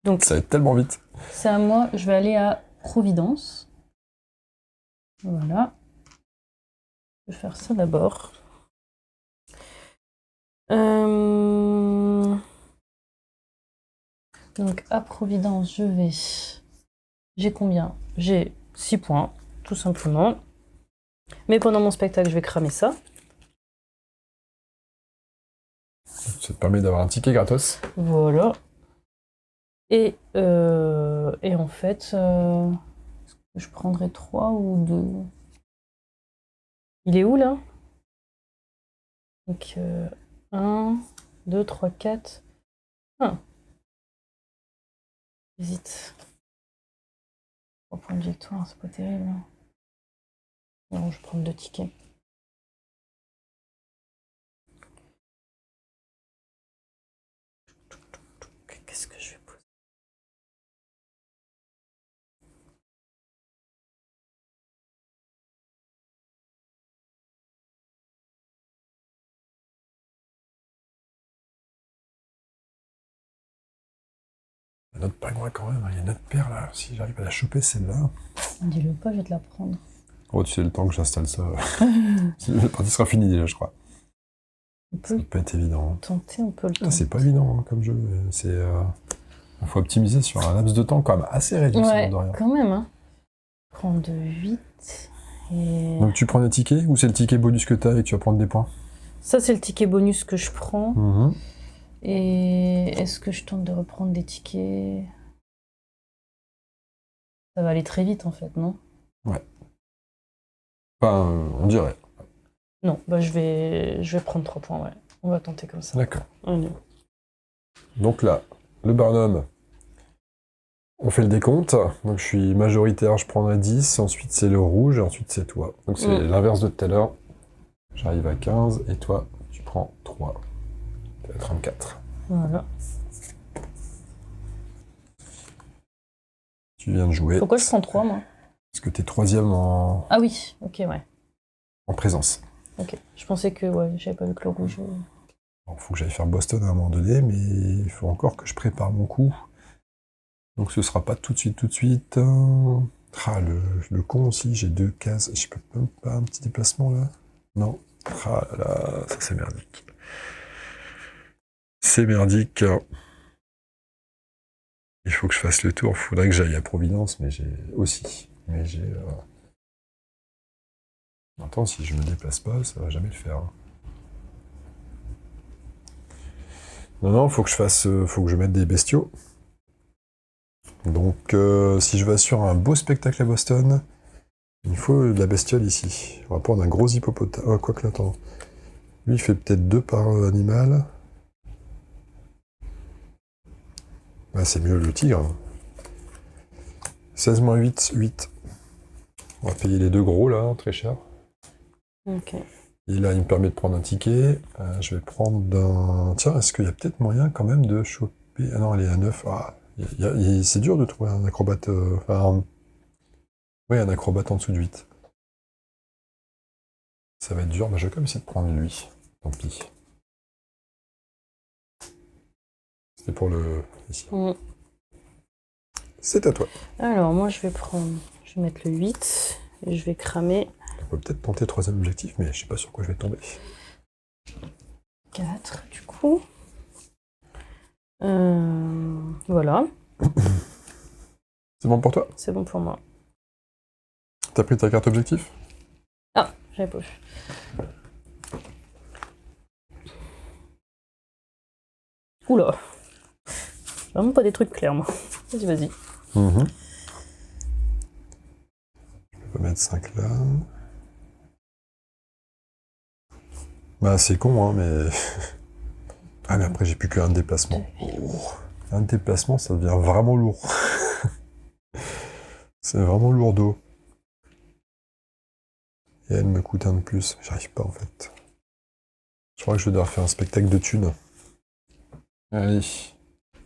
Donc, être tellement vite. c'est à moi, je vais aller à Providence. Voilà. Je vais faire ça d'abord. Donc, à Providence, je vais... J'ai combien? J'ai 6 points, tout simplement. Mais pendant mon spectacle, je vais cramer ça. Ça te permet d'avoir un ticket gratos. Voilà. Et en fait, je prendrai 3 ou 2. Il est où, là? Donc, 1, 2, 3, 4. Ah. J'hésite. 3 points de victoire, c'est pas terrible. Hein. Non, je vais prendre 2 tickets. Qu'est-ce que je vais poser? Notre pingouin quand même, il y a notre paire là. Si j'arrive à la choper celle-là. Dis-le pas, je vais te la prendre. Oh, tu sais, le temps que j'installe ça, la partie sera finie déjà, je crois. Ça peut être évident. Tenter, on peut le tenter. C'est pas évident hein, comme jeu. Il faut optimiser sur un laps de temps quand même assez réduit. Ouais, quand même. Hein. Prendre 8 et... Donc tu prends des tickets ou c'est le ticket bonus que tu as et tu vas prendre des points? Ça, c'est le ticket bonus que je prends. Mmh. Et est-ce que je tente de reprendre des tickets? Ça va aller très vite en fait, non? Ouais. Enfin, on dirait. Non, bah je vais prendre 3 points, ouais. On va tenter comme ça. D'accord. Allez. Donc là, le Barnum, on fait le décompte. Donc je suis majoritaire, je prendrai 10. Ensuite, c'est le rouge et ensuite, c'est toi. Donc c'est l'inverse de tout à l'heure. J'arrive à 15 et toi, tu prends 3. T'es à 34. Voilà. Tu viens de jouer. Pourquoi je prends 3, moi? Parce que t'es 3e en... Ah oui, ok, ouais. En présence. Ok, je pensais que, ouais, j'avais pas vu que le rouge... Il faut que j'aille faire Boston à un moment donné, mais il faut encore que je prépare mon coup. Donc ce sera pas tout de suite. Ah, le con aussi, j'ai 2 cases. Je peux même pas un petit déplacement là? Non. Ah là, ça c'est merdique. C'est merdique. Il faut que je fasse le tour. Il faudrait que j'aille à Providence, mais j'ai aussi. Mais j'ai... Attends, si je me déplace pas, ça va jamais le faire. Non, faut que je fasse... faut que je mette des bestiaux. Donc, si je vais sur un beau spectacle à Boston, il faut de la bestiole ici. On va prendre un gros hippopotame. Oh, quoi que l'attends. Lui, il fait peut-être 2 par animal. Ah, c'est mieux le tigre. 16 moins 8, 8. On va payer les 2 gros, là, très cher. Ok. Et là, il me permet de prendre un ticket. Je vais prendre un... Tiens, est-ce qu'il y a peut-être moyen quand même de choper... Ah non, elle est à 9. Ah, c'est dur de trouver un acrobate... Oui, un acrobate en dessous de 8. Ça va être dur, mais je vais quand même essayer de prendre lui. Tant pis. C'est pour le... ici. C'est à toi. Alors, moi, je vais mettre le 8 et je vais cramer... On peut peut-être tenter le 3e objectif, mais je sais pas sur quoi je vais tomber. 4, du coup. Voilà. C'est bon pour toi? C'est bon pour moi. T'as pris ta carte objectif? Ah, j'avais pas vu. Oula. Vraiment pas des trucs clairs, moi. Vas-y. Je peux mettre 5 là. Bah, c'est con, hein, mais... Ah, mais après, j'ai plus qu'un déplacement. Un déplacement, ça devient vraiment lourd. C'est vraiment lourdeau. Et elle me coûte un de plus. J'arrive pas, en fait. Je crois que je vais devoir faire un spectacle de thunes. Allez.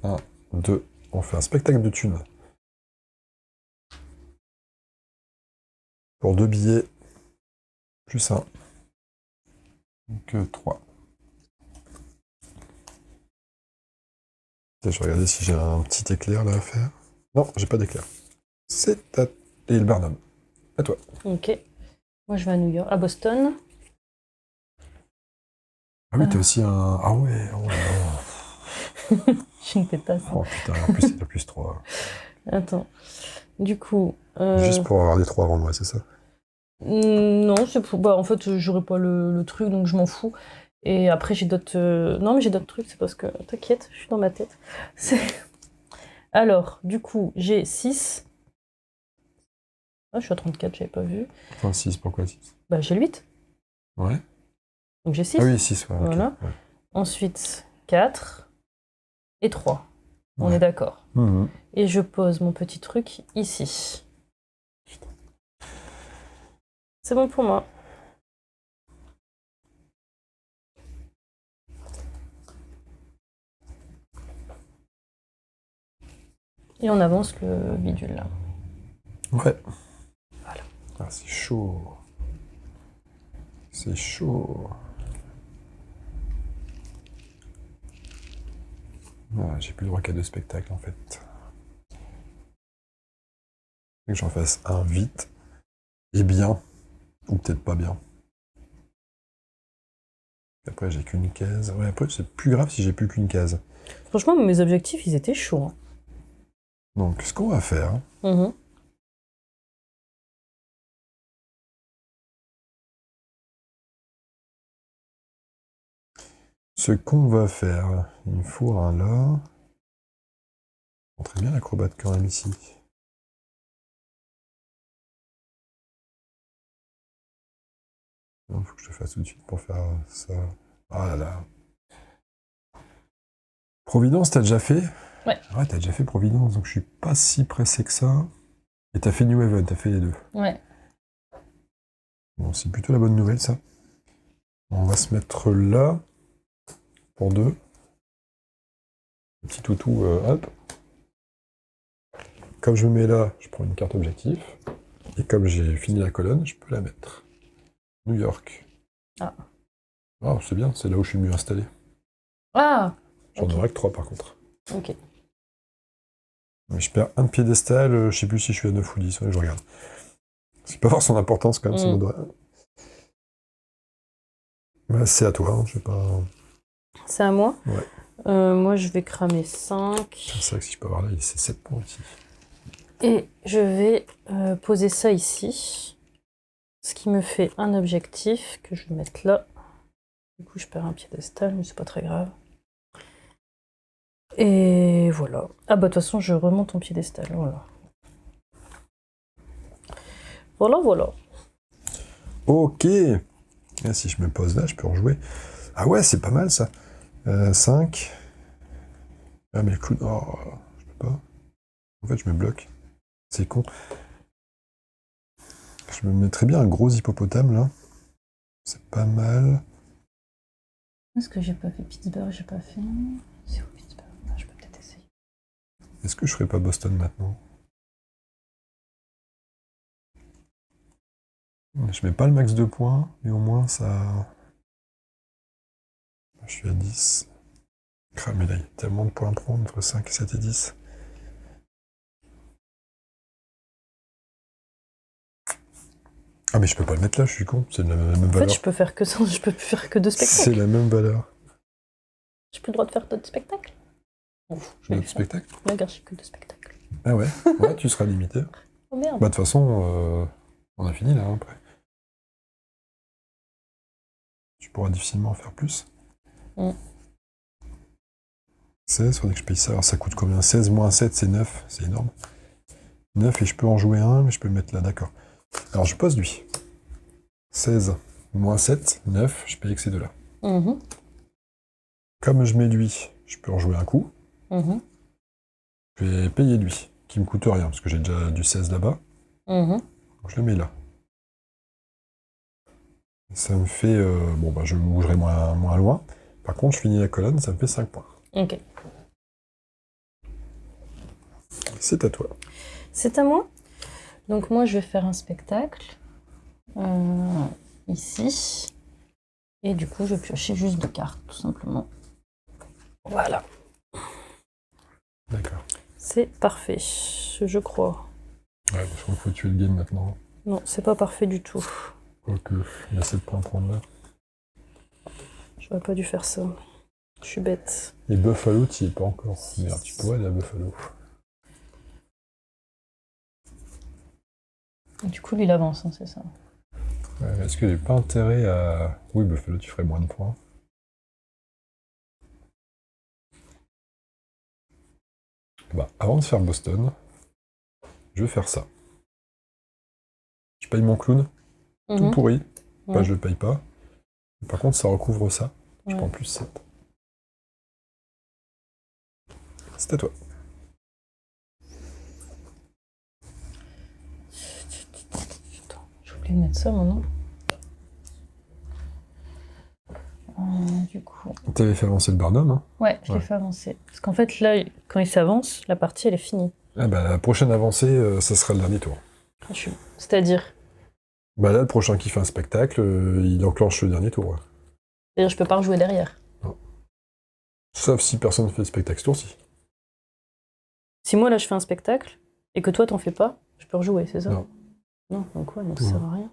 1, 2. On fait un spectacle de thunes. Pour 2 billets. Plus 1. Donc 3. Je vais regarder si j'ai un petit éclair là à faire. Non, j'ai pas d'éclair. C'est à... Et le Barnum. À toi. Ok. Moi, je vais à New York, à Boston. Ah oui, t'as aussi un... Ah ouais, oh là là. J'ai une pétasse. Oh putain, en plus, il a plus 3. Attends. Du coup... Juste pour avoir des 3 avant moi, c'est ça? Non, c'est pour... Bah, en fait, j'aurais pas le truc, donc je m'en fous. Et après, j'ai d'autres... Non, mais j'ai d'autres trucs, c'est parce que... T'inquiète, je suis dans ma tête. Alors, du coup, j'ai 6. Ah, je suis à 34, j'avais pas vu. Enfin, 6, pourquoi 6? Bah, j'ai le 8. Ouais. Donc j'ai 6. Ah oui, 6, ouais. Voilà. Okay, ouais. Ensuite, 4 et 3. On Ouais. est d'accord. Et je pose mon petit truc ici. C'est bon pour moi. Et on avance le bidule là. Ouais. Voilà. Ah, c'est chaud. C'est chaud. Ah, j'ai plus le droit qu'à 2 spectacles en fait. Que j'en fasse un vite. Et bien. Ou peut-être pas bien. Après, j'ai qu'une case. Ouais, après, c'est plus grave si j'ai plus qu'une case. Franchement, mes objectifs, ils étaient chauds. Donc, ce qu'on va faire... Ce qu'on va faire, il me faut un là. Très bien l'acrobate quand même ici. Il faut que je te fasse tout de suite pour faire ça. Ah là là. Providence, t'as déjà fait? Ouais. Ouais, t'as déjà fait Providence, donc je suis pas si pressé que ça. Et t'as fait New Haven, t'as fait les deux. Ouais. Bon, c'est plutôt la bonne nouvelle, ça. On va se mettre là, pour 2. Le petit toutou, hop. Comme je me mets là, je prends une carte objectif. Et comme j'ai fini la colonne, je peux la mettre. New York. Ah. Ah, c'est bien, c'est là où je suis le mieux installé. Ah. J'en aurais que 3 par contre. Ok. Mais je perds un piédestal, je sais plus si je suis à 9 ou 10, ouais, je regarde. C'est pas voir son importance quand même, ça me doit. Bah, c'est à toi, hein, je sais pas. C'est à moi? Ouais. Moi, je vais cramer 5. C'est vrai que si je peux avoir là, c'est 7 points ici. Et je vais poser ça ici. Ce qui me fait un objectif que je vais mettre là. Du coup, je perds un piédestal, mais c'est pas très grave. Et voilà. Ah bah de toute façon, je remonte en piédestal. Voilà. Voilà. Ok. Et si je me pose là, je peux rejouer. Ah ouais, c'est pas mal ça. 5. Ah mais le coup... Oh, je peux pas. En fait, je me bloque. C'est con. Je me mettrais bien un gros hippopotame là. C'est pas mal. Est-ce que j'ai pas fait Pittsburgh? J'ai pas fait... C'est où Pittsburgh? Je peux peut-être essayer. Est-ce que je ferais pas Boston maintenant? Je mets pas le max de points, mais au moins ça... Je suis à 10. Mais là, il y a tellement de points à prendre entre 5, 7 et 10. Ah mais je peux pas le mettre là, je suis con, c'est la même valeur. En fait, je peux faire que ça, je peux plus faire que 2 spectacles. C'est la même valeur. J'ai plus le droit de faire d'autres spectacles. D'autres spectacles? Là, regarde, j'ai que 2 spectacles. Ah ouais, ouais, tu seras limité. Oh merde. Bah de toute façon, on a fini là après. Tu pourras difficilement en faire plus. 16, faudrait que je paye ça. Alors ça coûte combien? 16 moins 7, c'est 9, c'est énorme. 9 et je peux en jouer un, mais je peux le mettre là, d'accord. Alors je pose lui. 16 moins 7, 9, je paye que ces deux-là. Comme je mets lui, je peux en jouer un coup. Je vais payer lui, qui me coûte rien, parce que j'ai déjà du 16 là-bas. Donc je le mets là. Ça me fait... bon, bah je bougerai moins loin. Par contre, je finis la colonne, ça me fait 5 points. Ok. C'est à toi. C'est à moi. Donc moi, je vais faire un spectacle. Ici. Et du coup, je vais piocher juste 2 cartes, tout simplement. Voilà. D'accord. C'est parfait, je crois. Ouais, je crois qu'il faut tuer le game maintenant. Non, c'est pas parfait du tout. Quoique, il y a 7 points à prendre là. J'aurais pas dû faire ça. Je suis bête. Et Buffalo, tu y es pas encore. Merde, tu pourrais aller à Buffalo. Et du coup, lui, il avance, hein, c'est ça. Est-ce que j'ai pas intérêt à... Oui, Buffalo, tu ferais moins de points. Bah, avant de faire Boston, je vais faire ça. Je paye mon clown, tout pourri. Bah, je le paye pas. Par contre, ça recouvre ça. Je prends plus 7. C'est à toi. J'ai oublié de mettre ça maintenant. Du coup... T'avais fait avancer le Barnum, hein? Ouais, je l'ai fait avancer. Parce qu'en fait, là, quand il s'avance, la partie, elle est finie. Ah bah, la prochaine avancée, ça sera le dernier tour. C'est-à-dire? Bah là, le prochain qui fait un spectacle, il enclenche le dernier tour. Ouais. C'est-à-dire, je peux pas rejouer derrière. Non. Sauf si personne ne fait le spectacle ce tour-ci. Si moi, là, je fais un spectacle, et que toi, t'en fais pas, Je peux rejouer, c'est ça? Non. Non, donc ouais, donc ça sert à rien.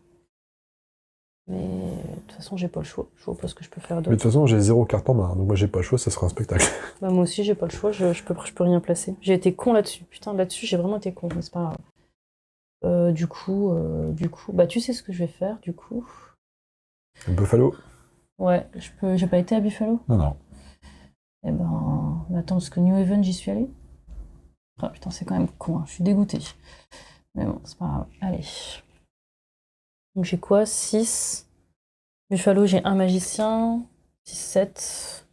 Mais de toute façon, j'ai pas le choix. Je vois pas ce que je peux faire Mais de d'autre. toute façon, j'ai 0 carte en main, donc moi j'ai pas le choix, ça sera un spectacle. Bah, moi aussi, j'ai pas le choix, je peux rien placer. J'ai été con là-dessus. Putain, là-dessus, j'ai vraiment été con, mais c'est pas grave. Du coup, bah tu sais ce que je vais faire, du coup. Buffalo? Ouais, j'ai pas été à Buffalo? Non, non. Eh ben, attends, parce que New Haven, j'y suis allée. Ah putain, c'est quand même con, hein. Je suis dégoûtée. Mais bon, c'est pas grave. Allez. Donc j'ai quoi? 6. Buffalo, j'ai un magicien. 6, 7.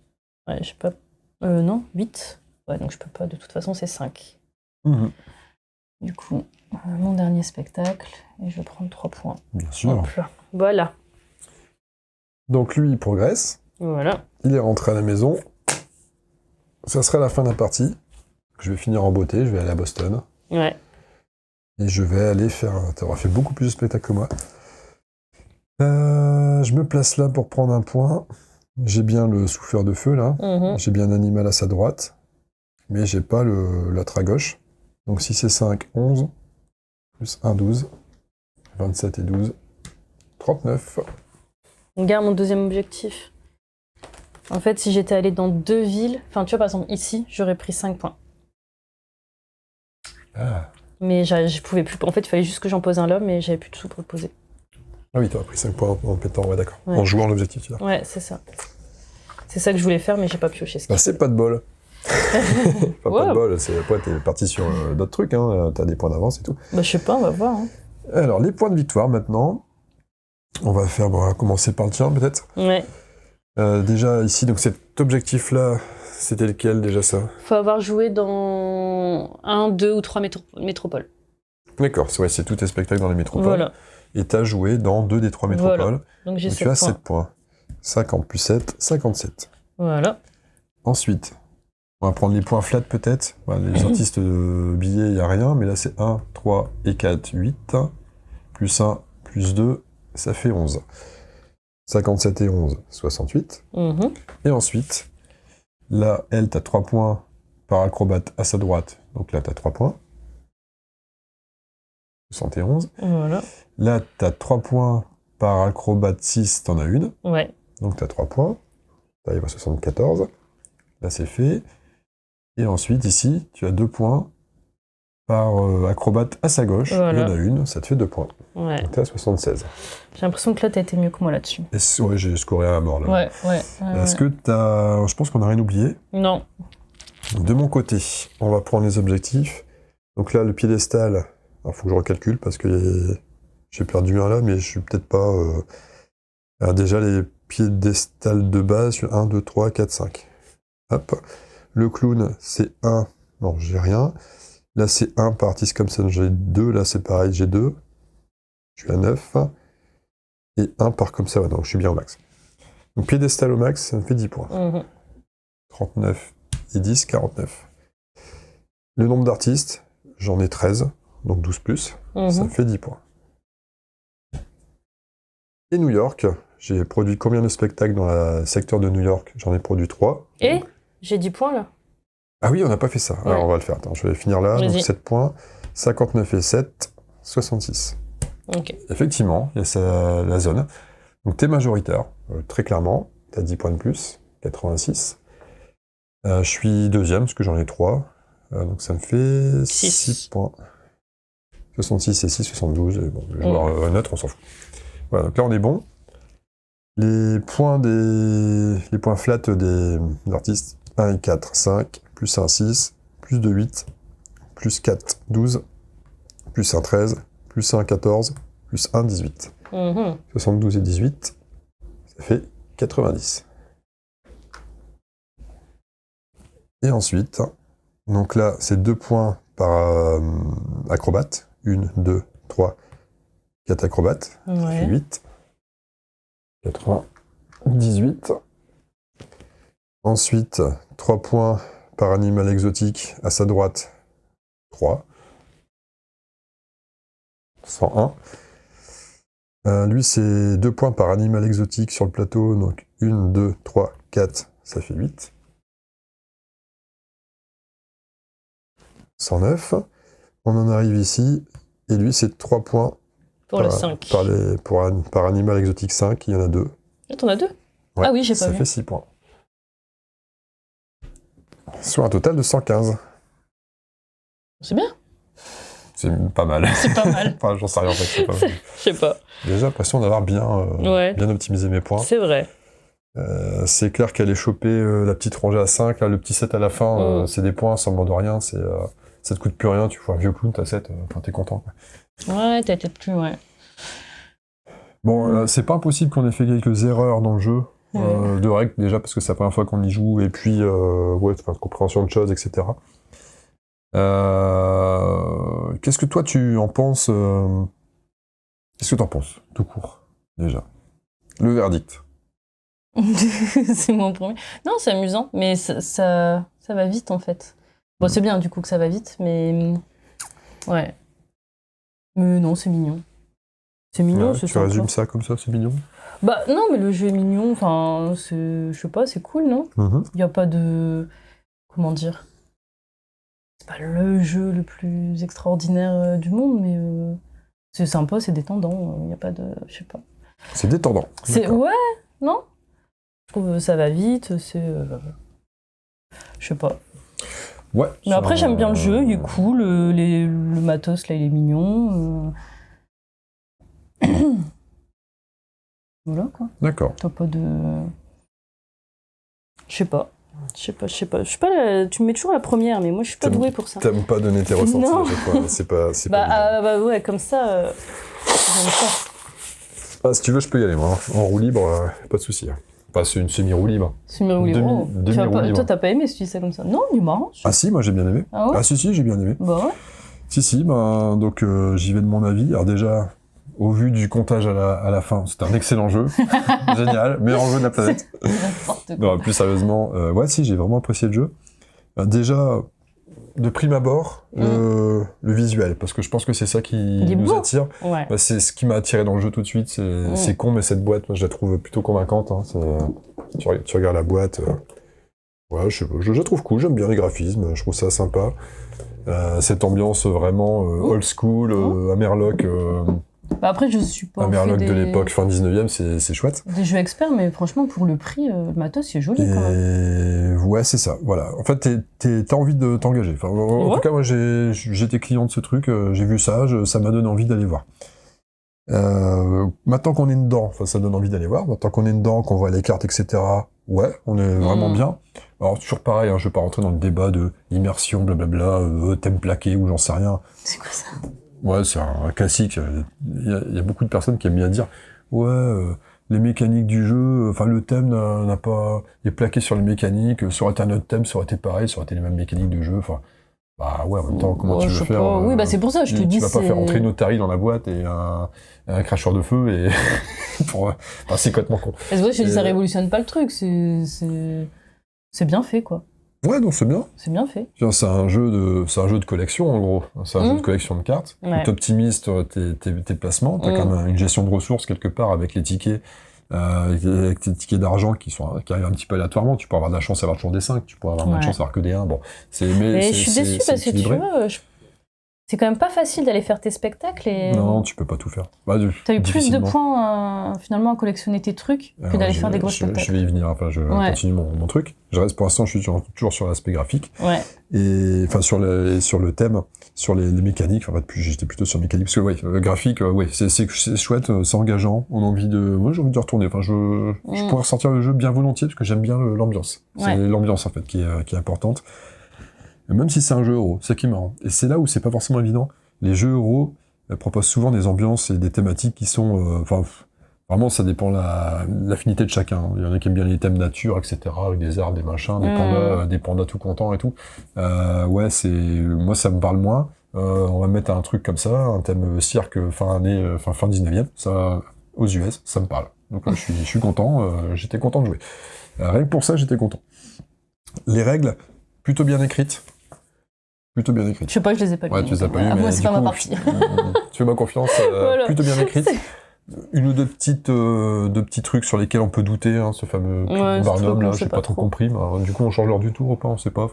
Ouais, je sais pas. Non, 8. Ouais, donc je peux pas. De toute façon, c'est 5. Du coup, mon dernier spectacle. Et je vais prendre 3 points. Bien sûr. Hop là. Voilà. Donc lui, il progresse. Voilà. Il est rentré à la maison. Ça sera la fin de la partie. Je vais finir en beauté, je vais aller à Boston. Ouais. Et je vais aller faire... T'auras fait beaucoup plus de spectacles que moi. Je me place là pour prendre un point. J'ai bien le souffleur de feu, là. J'ai bien un animal à sa droite. Mais j'ai pas l'autre à gauche. Donc si c'est 5, 11. Plus 1, 12. 27 et 12. 39. On garde mon deuxième objectif. En fait, si j'étais allée dans 2 villes... Enfin, tu vois, par exemple, ici, j'aurais pris 5 points. Ah. Mais je pouvais plus... En fait, il fallait juste que j'en pose un là, mais j'avais plus de sous pour le poser. Ah oui, t'aurais pris 5 points en pétant, ouais, d'accord. Ouais. En jouant l'objectif, tu vois. Ouais, c'est ça. C'est ça que je voulais faire, mais j'ai pas pioché. Bah, c'est pas de bol. Enfin, pas de Ouais. bol, c'est après t'es parti sur d'autres trucs, hein. T'as des points d'avance et tout. Bah, je sais pas, on va voir. Hein. Alors, les points de victoire maintenant. On va commencer par le tien, peut-être. Ouais. Déjà, ici, donc cet objectif-là, c'était lequel déjà ça? Faut avoir joué dans 1, 2 ou 3 métropoles. D'accord, c'est tous tes spectacles dans les métropoles. Voilà. Et t'as joué dans 2 des 3 métropoles. Voilà. Donc j'ai 7 tu as points. 7 points. 50 plus 7, 57. Voilà. Ensuite, on va prendre les points flat peut-être. Voilà, les artistes de billets, il n'y a rien, mais là c'est 1, 3 et 4, 8. Plus 1, plus 2, ça fait 11. 57 et 11, 68. Et ensuite, là, elle, t'as 3 points par acrobate à sa droite. Donc là, t'as 3 points. 71. Voilà. Là, t'as 3 points par acrobate 6, t'en as une. Ouais. Donc t'as 3 points. T'arrives à 74. Là, c'est fait. Et ensuite, ici, tu as 2 points par acrobate à sa gauche. Voilà. Il y en a une, ça te fait 2 points. Ouais. Donc t'es à 76. J'ai l'impression que là, t'as été mieux que moi là-dessus. Ouais, j'ai scoré à mort, là. Ouais. Est-ce que t'as... Je pense qu'on n'a rien oublié. Non. De mon côté, on va prendre les objectifs. Donc là, le piédestal, il faut que je recalcule parce que j'ai perdu un là, mais je suis peut-être pas... Alors déjà, les piédestals de base, 1, 2, 3, 4, 5. Hop. Le clown, c'est 1. Non, j'ai rien. Là, c'est 1 par artiste comme ça, j'ai 2. Là, c'est pareil, j'ai 2. Je suis à 9. Et 1 par comme ça, ouais, donc je suis bien au max. Donc piédestal au max, ça me fait 10 points. 39 et 10, 49. Le nombre d'artistes, j'en ai 13, donc 12 plus, ça me fait 10 points. Et New York, j'ai produit combien de spectacles dans le secteur de New York? J'en ai produit 3. Et donc... j'ai 10 points là. Ah oui, on n'a pas fait ça. Ouais. Alors on va le faire. Attends, je vais finir là. Donc 7 points. 59 et 7, 66. Ok. Effectivement, il y a la zone. Donc t'es majoritaire, très clairement. T'as 10 points de plus, 86. Je suis deuxième, parce que j'en ai 3. Donc ça me fait 6 points. 66 et 6, 72. Et bon, le joueur neutre, on s'en fout. Voilà, donc là on est bon. Les points flats des artistes, 1 et 4, 5, plus 1, 6, plus 2, 8, plus 4, 12, plus 1, 13, plus 1, 14, plus 1, 18. 72 et 18, ça fait 90. Et ensuite, donc là, c'est 2 points par acrobate. 1, 2, 3, 4 acrobates. Ouais. Ça fait 8. 98. Ensuite, 3 points par animal exotique à sa droite. 3. 101. Lui, c'est 2 points par animal exotique sur le plateau. Donc 1, 2, 3, 4, ça fait 8. 109. On en arrive ici. Et lui, c'est 3 points. Pour le 5. Par animal exotique 5, il y en a 2. Ah, t'en as 2 ? Ouais, ah oui, j'ai pas vu. Ça fait 6 points. Soit un total de 115. C'est bien. C'est pas mal. C'est pas mal. Enfin, j'en sais rien en fait. C'est pas mal. Je sais pas. J'ai l'impression d'avoir bien optimisé mes points. C'est vrai. C'est clair qu'elle est chopée la petite rangée à 5, là, le petit 7 à la fin, c'est des points, ça ne demande rien, ça te coûte plus rien, tu vois un vieux clown, t'as 7, t'es content. Quoi. Ouais, t'as été plus, ouais. Bon, c'est pas impossible qu'on ait fait quelques erreurs dans le jeu, de règles déjà, parce que c'est la première fois qu'on y joue, et puis, compréhension de choses, etc. Qu'est-ce que toi tu en penses Qu'est-ce que t'en penses, tout court, déjà? Le verdict. C'est mon premier. Non, c'est amusant, mais ça va vite en fait. Bon, c'est bien du coup que ça va vite, mais ouais. Mais non, c'est mignon. C'est mignon, c'est tu sympa. résumes ça comme ça, c'est mignon? Bah non, mais le jeu est mignon, enfin, je sais pas, c'est cool, non? Il y a pas de... Comment dire? C'est pas le jeu le plus extraordinaire du monde, mais c'est sympa, c'est détendant, il y a pas de... Je sais pas. C'est détendant. Ouais, non? Je trouve que ça va vite, c'est... Je sais pas. Ouais. Mais après, j'aime bien le jeu, il est cool, le matos, là, il est mignon. Voilà, quoi. D'accord. T'as pas de... Je sais pas. Tu me mets toujours la première, mais moi, je suis pas douée pour ça. T'aimes pas donner tes ressentis Non. à chaque fois, c'est pas évident. Bah ouais, comme ça, j'aime ça. Ah, si tu veux, je peux y aller, moi. En roue libre, pas de souci. Enfin, c'est une semi-roue libre. Semi-roue libre. Demi-roue libre. Toi, t'as pas aimé si tu dis ça comme ça? Non, il est marrant. Ah si, moi j'ai bien aimé. Ah ouais? Ah si, j'ai bien aimé. Bah ouais. Si, donc j'y vais de mon avis. Alors déjà, au vu du comptage à la fin, c'était un excellent jeu. Génial, meilleur jeu de la planète. N'importe quoi. Non, plus sérieusement, j'ai vraiment apprécié le jeu. Déjà, de prime abord, le visuel, parce que je pense que c'est ça qui nous attire. Ouais. Bah, c'est ce qui m'a attiré dans le jeu tout de suite, c'est con, mais cette boîte, moi, je la trouve plutôt convaincante. Hein. Tu regardes la boîte, je la trouve cool, j'aime bien les graphismes, je trouve ça sympa. Cette ambiance vraiment old school, Amerloc. Bah après, je suis pas... Amerloc de l'époque, fin 19e, c'est chouette. Des jeux experts, mais franchement, pour le prix, le matos, c'est joli quand même. Ouais, c'est ça, voilà. En fait, t'as envie de t'engager. Enfin, en tout cas, moi, j'étais client de ce truc, j'ai vu ça, ça m'a donné envie d'aller voir. Maintenant qu'on est dedans, ça donne envie d'aller voir. Maintenant qu'on est dedans, qu'on voit les cartes, etc., ouais, on est vraiment bien. Alors, toujours pareil, je vais pas rentrer dans le débat de immersion, blablabla, thème plaqué ou j'en sais rien. C'est quoi ça? Ouais, c'est un classique. Il y a beaucoup de personnes qui aiment bien dire les mécaniques du jeu, le thème n'a pas... est plaqué sur les mécaniques, ça aurait été un autre thème, ça aurait été pareil, ça aurait été les mêmes mécaniques de jeu, bah ouais, en même temps, comment tu veux faire Oui, bah c'est pour ça, je te dis... Tu vas pas faire entrer une Otari dans la boîte et un cracheur de feu et... c'est complètement con. C'est vrai, je te dis, ça révolutionne pas le truc, c'est bien fait, quoi. Ouais, donc c'est bien. C'est bien fait. C'est un jeu de collection, en gros. C'est un jeu de collection de cartes. Ouais. Tu optimises tes placements. T'as quand même une gestion de ressources quelque part avec les tickets, avec tes tickets d'argent qui arrivent un petit peu aléatoirement. Tu peux avoir de la chance à avoir toujours des 5, tu peux avoir moins de chance à avoir que des 1. Bon, mais je suis déçue parce que tu vois, c'est quand même pas facile d'aller faire tes spectacles et... Non, tu peux pas tout faire. T'as eu plus de points finalement à collectionner tes trucs que d'aller faire des gros spectacles. Je vais y venir, je continue mon truc. Je reste pour l'instant, je suis toujours sur l'aspect graphique. Ouais. Et sur le thème, sur les mécaniques. En fait, j'étais plutôt sur mécanique parce que le graphique, c'est chouette, c'est engageant. J'ai envie de retourner. Je pourrais ressortir le jeu bien volontiers parce que j'aime bien l'ambiance. C'est l'ambiance en fait qui est importante. Même si c'est un jeu euro, c'est qui est marrant. Et c'est là où c'est pas forcément évident. Les jeux euros proposent souvent des ambiances et des thématiques qui sont... vraiment, ça dépend de l'affinité de chacun. Il y en a qui aiment bien les thèmes nature, etc., avec des arbres, des machins, des pandas tout contents et tout. Moi, ça me parle moins. On va mettre un truc comme ça, un thème cirque fin 19e, ça, aux US, ça me parle. Donc je suis content, j'étais content de jouer. Rien que pour ça, j'étais content. Les règles, plutôt bien écrites. Je sais pas, je les ai pas lues. Ouais, tu les as pas lues, mais moi, c'est pas ma partie. Tu fais ma confiance, voilà. Plutôt bien écrite. Une ou deux petits trucs sur lesquels on peut douter, ce fameux Barnum, là, j'ai pas trop compris. Mais, du coup, on change l'heure du tour ou pas, on sait pas.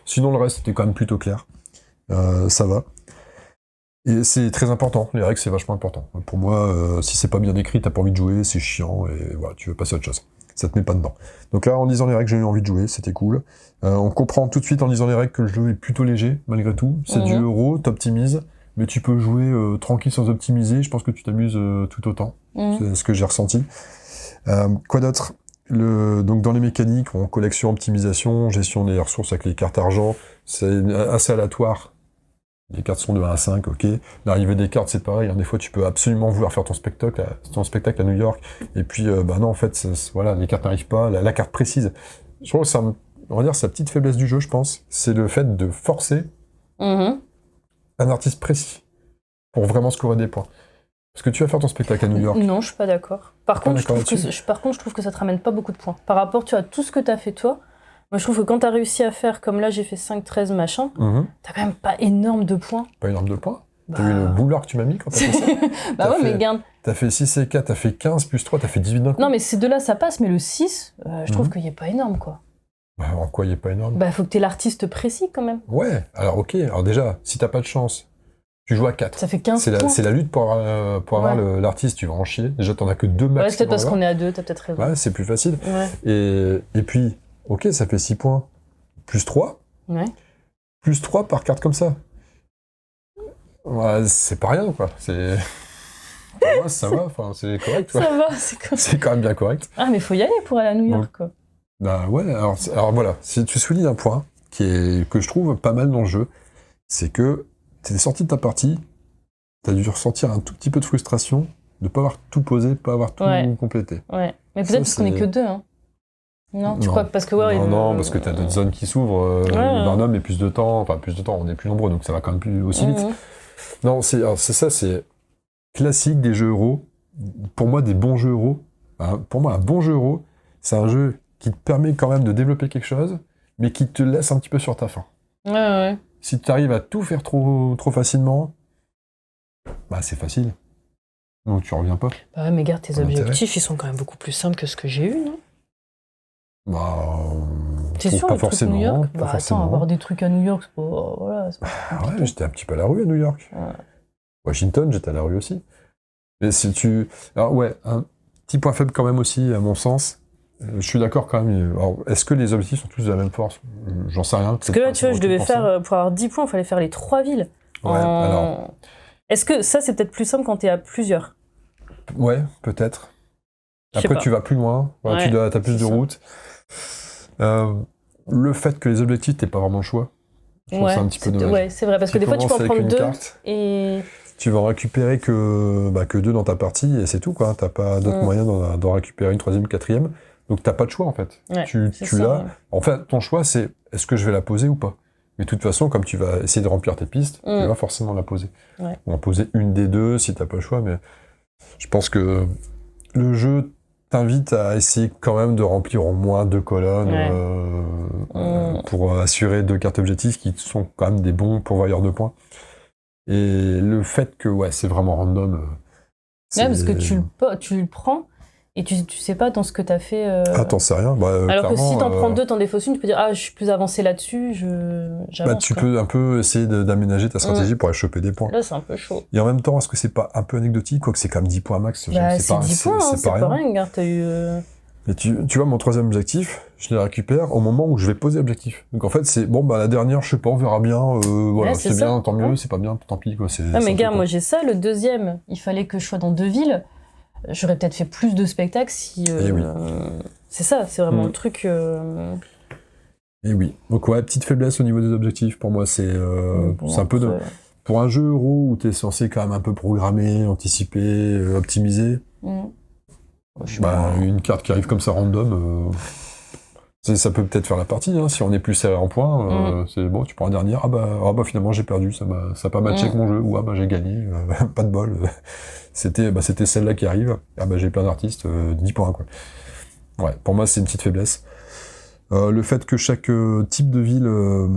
Sinon, le reste était quand même plutôt clair. Ça va. Et c'est très important, les règles c'est vachement important. Pour moi, si c'est pas bien écrit, t'as pas envie de jouer, c'est chiant, et voilà, tu veux passer à autre chose. Ça te met pas dedans. Donc là, en lisant les règles, j'ai eu envie de jouer, c'était cool. On comprend tout de suite en lisant les règles que le jeu est plutôt léger, malgré tout. C'est du euro, t'optimises, mais tu peux jouer tranquille sans optimiser, je pense que tu t'amuses tout autant. C'est ce que j'ai ressenti. Quoi d'autre? Donc dans les mécaniques, on collection, optimisation, gestion des ressources avec les cartes argent, c'est assez aléatoire. Les cartes sont de 1 à 5, ok. L'arrivée des cartes, c'est pareil. Hein. Des fois, tu peux absolument vouloir faire ton spectacle à New York. Et puis, non, en fait, voilà, les cartes n'arrivent pas. La carte précise. Je trouve que on va dire, sa petite faiblesse du jeu, je pense, c'est le fait de forcer un artiste précis pour vraiment scorer des points. Parce que tu vas faire ton spectacle à New York. Non, je suis pas d'accord. Par contre, je trouve que ça te ramène pas beaucoup de points. Par rapport, tu vois, à tout ce que t'as fait toi, moi, je trouve que quand t'as réussi à faire, comme là, j'ai fait 5, 13, machin, t'as quand même pas énorme de points. Pas énorme de points. T'as vu le boulard que tu m'as mis quand t'as fait ça? Bah ouais, mais garde. T'as fait 6 et 4, t'as fait 15 plus 3, t'as fait 18 d'un coup. Non, mais ces deux-là, ça passe, mais le 6, je trouve qu'il est pas énorme, quoi. Bah, en quoi il est pas énorme? Bah, faut que t'aies l'artiste précis, quand même. Ouais, alors ok. Alors déjà, si t'as pas de chance, tu joues à 4. Ça fait 15 points. C'est la lutte pour avoir l'artiste, tu vas en chier. Déjà, t'en as que 2 max. Ouais, c'est peut-être parce qu'on est à 2, t'as peut-être raison. Ouais, c'est plus facile. Ouais. Et puis, ok, ça fait 6 points. Plus 3. Ouais. Plus 3 par carte comme ça. Ouais, c'est pas rien, quoi. C'est... Pour moi, ça va, enfin, c'est correct, quoi. Ça va, c'est correct. C'est quand même bien correct. Ah, mais faut y aller pour aller à New York, quoi. Bah ouais, alors voilà, si tu soulignes un point que je trouve pas mal dans le jeu, c'est que t'es sorti de ta partie, t'as dû ressentir un tout petit peu de frustration de pas avoir tout posé, pas avoir tout complété. Ouais, mais peut-être parce qu'on est que 2, hein. Non, tu crois que parce que non, parce que t'as d'autres zones qui s'ouvrent, Barnum et plus de temps, on est plus nombreux, donc ça va quand même plus aussi vite. Non, c'est ça, c'est classique des jeux euro. Pour moi, des bons jeux euro. Pour moi, un bon jeu euro, c'est un jeu qui te permet quand même de développer quelque chose, mais qui te laisse un petit peu sur ta faim. Ouais. Si tu arrives à tout faire trop facilement, bah c'est facile. Donc tu reviens pas. Bah ouais, mais garde, tes objectifs, ils sont quand même beaucoup plus simples que ce que j'ai eu, non? Bah, t'es sûr, pas le forcément. New York, pas forcément. Avoir des trucs à New York, c'est pas... Voilà, c'est pas ouais, j'étais un petit peu à la rue à New York. Ouais. Washington, j'étais à la rue aussi. Mais si tu... Alors ouais, un petit point faible quand même aussi, à mon sens. Je suis d'accord quand même. Alors, est-ce que les objectifs sont tous de la même force? J'en sais rien. Parce que là, tu vois, je devais faire... Pour avoir 10 points, il fallait faire les 3 villes. Ouais, alors... Est-ce que ça, c'est peut-être plus simple quand t'es à plusieurs? Ouais, peut-être. Après, tu vas plus loin. Tu as plus de routes. Le fait que les objectifs, t'aies pas vraiment le choix, je trouve ça un petit peu dommage. Ouais, c'est vrai, parce que des fois, tu peux en prendre 2 et... Tu vas en récupérer que 2 dans ta partie, et c'est tout, quoi. T'as pas d'autres moyens d'en récupérer une 3e, 4e. Donc t'as pas de choix, en fait. Ouais, tu l'as. En fait, ton choix, c'est est-ce que je vais la poser ou pas? Mais de toute façon, comme tu vas essayer de remplir tes pistes, tu vas forcément la poser. Ouais. Ou en poser une des 2 si t'as pas le choix, mais je pense que le jeu t'invite à essayer quand même de remplir au moins 2 colonnes pour assurer 2 cartes objectifs qui sont quand même des bons pourvoyeurs de points. Et le fait que c'est vraiment random. parce que tu le prends et tu sais pas dans ce que t'as fait. T'en sais rien. Alors que si t'en prends 2, t'en défausses une, tu peux dire je suis plus avancé là-dessus, j'avance. Tu peux un peu essayer d'aménager ta stratégie pour aller choper des points. Là, c'est un peu chaud. Et en même temps, est-ce que c'est pas un peu anecdotique, quoique c'est quand même 10 points max? C'est 10 points, c'est pas rien. Regarde, t'as eu... Et tu vois, mon 3e objectif, je le récupère au moment où je vais poser objectif. Donc en fait, c'est la dernière, je sais pas, on verra bien. Voilà, c'est bien, tant mieux, c'est pas bien, tant pis, quoi. Mais gars, moi j'ai ça, le 2e, il fallait que je sois dans 2 villes. J'aurais peut-être fait plus de spectacles si... C'est ça, c'est vraiment le truc... Et oui. Donc petite faiblesse au niveau des objectifs, pour moi, c'est un peu de... Pour un jeu euro où t'es censé quand même un peu programmer, anticiper, optimiser... une carte qui arrive comme ça random, ça peut peut-être faire la partie, hein, si on est plus serré en points, c'est bon, tu prends un dernier, finalement j'ai perdu, ça a pas matché avec mon jeu, ou j'ai gagné, pas de bol, c'était celle-là qui arrive, j'ai plein d'artistes, 10 points, quoi. Ouais, pour moi c'est une petite faiblesse. Le fait que chaque type de ville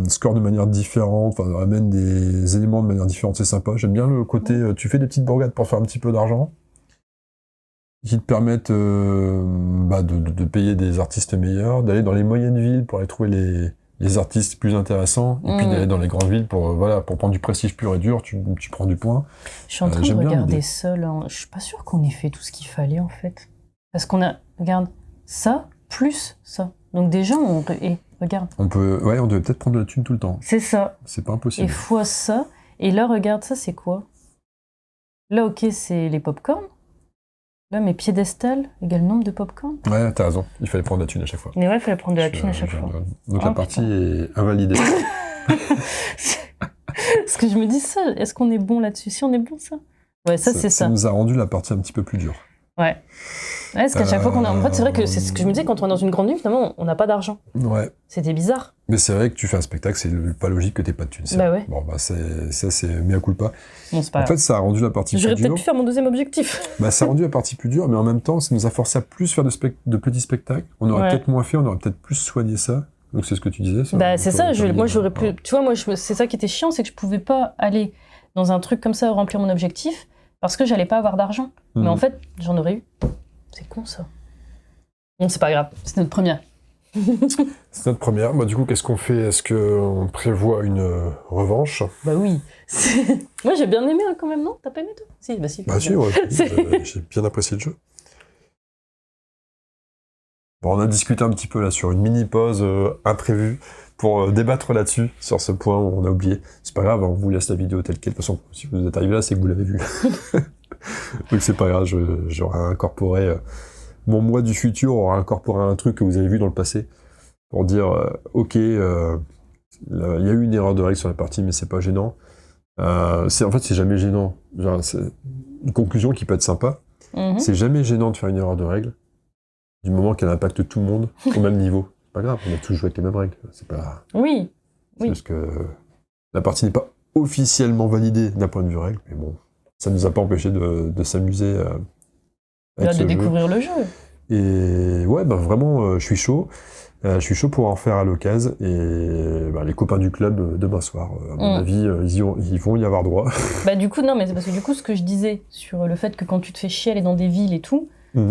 score de manière différente, amène des éléments de manière différente, c'est sympa, j'aime bien le côté, tu fais des petites bourgades pour faire un petit peu d'argent, qui te permettent de payer des artistes meilleurs, d'aller dans les moyennes villes pour aller trouver les artistes plus intéressants, et puis d'aller dans les grandes villes pour prendre du prestige pur et dur, tu prends du point. Je suis en train de regarder ça, là. Je suis pas sûre qu'on ait fait tout ce qu'il fallait, en fait. Parce qu'on a, regarde, ça, plus ça. Donc déjà, regarde. On devait peut-être prendre de la thune tout le temps. C'est ça. C'est pas impossible. Et fois ça, et là, regarde, ça, c'est quoi? Là, ok, c'est les pop-corn. Là, mes piédestals égale nombre de pop-corn. Ouais, t'as raison. Il fallait prendre de la thune à chaque fois. Mais ouais, il fallait prendre de la thune à chaque fois. Donc la partie est invalidée. Parce que je me dis ça, est-ce qu'on est bon là-dessus? Si on est bon, ça? Ouais, ça, c'est ça. Ça nous a rendu la partie un petit peu plus dure. Ouais. Ouais, parce qu'à chaque fois qu'on a... En fait, c'est vrai que c'est ce que je me disais, quand on est dans une grande ville, finalement, on n'a pas d'argent. Ouais. C'était bizarre. Mais c'est vrai que tu fais un spectacle, c'est pas logique que t'aies pas de thunes. Bah ouais. Bon, ça, c'est mea culpa. Bon, c'est pas en fait, ça a rendu la partie plus dure. J'aurais peut-être pu faire mon deuxième objectif. Ça a rendu la partie plus dure, mais en même temps, ça nous a forcé à plus faire de petits spectacles. On aurait peut-être moins fait, on aurait peut-être plus soigné ça. Donc c'est ce que tu disais, ça. Bah, c'est ça, moi j'aurais pu... Tu vois, c'est ça qui était chiant, c'est que je pouvais pas aller dans un truc comme ça, remplir mon objectif, parce que j'allais pas avoir d'argent. Mais en fait, j'en aurais eu. C'est con, ça. Bon, c'est pas grave, c'est notre première. C'est notre première. Du coup, qu'est-ce qu'on fait? Est-ce qu'on prévoit une revanche? Bah oui. Moi, j'ai bien aimé quand même, non? T'as pas aimé, toi? Si, bah si. Bah si, ouais. J'ai bien apprécié le jeu. Bon, on a discuté un petit peu là sur une mini-pause imprévue pour débattre là-dessus, sur ce point où on a oublié. C'est pas grave, on vous laisse la vidéo telle quelle. De toute façon, si vous êtes arrivé là, c'est que vous l'avez vue. Donc c'est pas grave, j'aurai incorporé... mon moi du futur aura incorporé un truc que vous avez vu dans le passé pour dire ok, il y a eu une erreur de règle sur la partie, mais c'est pas gênant. En fait, c'est jamais gênant. Genre, c'est une conclusion qui peut être sympa. C'est jamais gênant de faire une erreur de règle, du moment qu'elle impacte tout le monde au même niveau. C'est pas grave, on a tous joué avec les mêmes règles. C'est pas... Oui. C'est juste que la partie n'est pas officiellement validée d'un point de vue règle, mais bon, ça nous a pas empêché de s'amuser avec de découvrir le jeu. Et ouais, vraiment, je suis chaud. Je suis chaud pour en faire à l'occasion. Et les copains du club, demain soir, à mon avis, ils vont y avoir droit. Du coup, non, mais c'est parce que du coup, ce que je disais sur le fait que quand tu te fais chier aller dans des villes et tout, oui,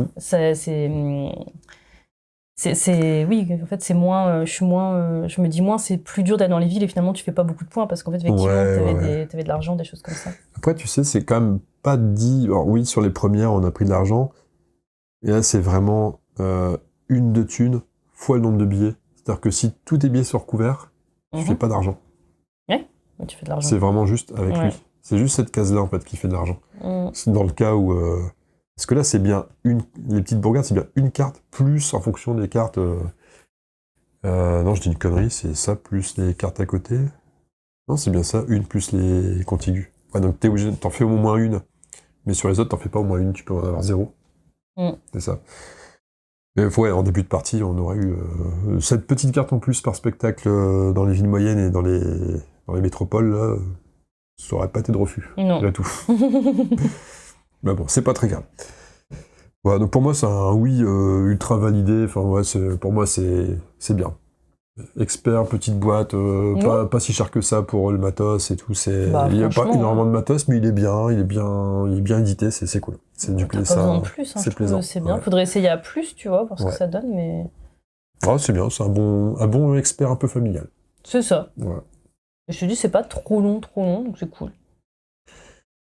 en fait, c'est moins, je me dis moins, c'est plus dur d'aller dans les villes et finalement, tu fais pas beaucoup de points parce qu'en fait, effectivement, t'avais de l'argent, des choses comme ça. Après, tu sais, c'est quand même pas dit... Alors, oui, sur les premières, on a pris de l'argent. Et là, c'est vraiment une de thunes fois le nombre de billets. C'est-à-dire que si tous tes billets sont recouverts, tu fais pas d'argent. Ouais, tu fais de l'argent. C'est vraiment juste avec lui. C'est juste cette case-là, en fait, qui fait de l'argent. C'est dans le cas où... Parce que là, c'est bien les petites bourgades, c'est bien une carte, plus en fonction des cartes... non, je dis une connerie, c'est ça, plus les cartes à côté. Non, c'est bien ça, une plus les contigus. Ouais, donc t'es obligé, t'en fais au moins une. Mais sur les autres, t'en fais pas au moins une, tu peux en avoir 0. C'est ça. Mais ouais, en début de partie, on aurait eu cette petite carte en plus par spectacle dans les villes moyennes et dans les métropoles, là, ça aurait pas été de refus. Non. Là, tout. Mais bon, c'est pas très grave. Voilà, donc pour moi, c'est un oui ultra validé. Enfin, ouais, pour moi, c'est bien. Expert, petite boîte, pas si cher que ça pour le matos et tout. Il n'y a pas énormément de matos, mais il est bien édité, c'est cool. C'est du plaisir. Pas besoin de plus, c'est plaisant. C'est bien. Faudrait essayer à plus, tu vois, voir ce que ça donne, mais. Ah, c'est bien, c'est un bon expert un peu familial. C'est ça. Voilà. Et je te dis, c'est pas trop long, donc c'est cool.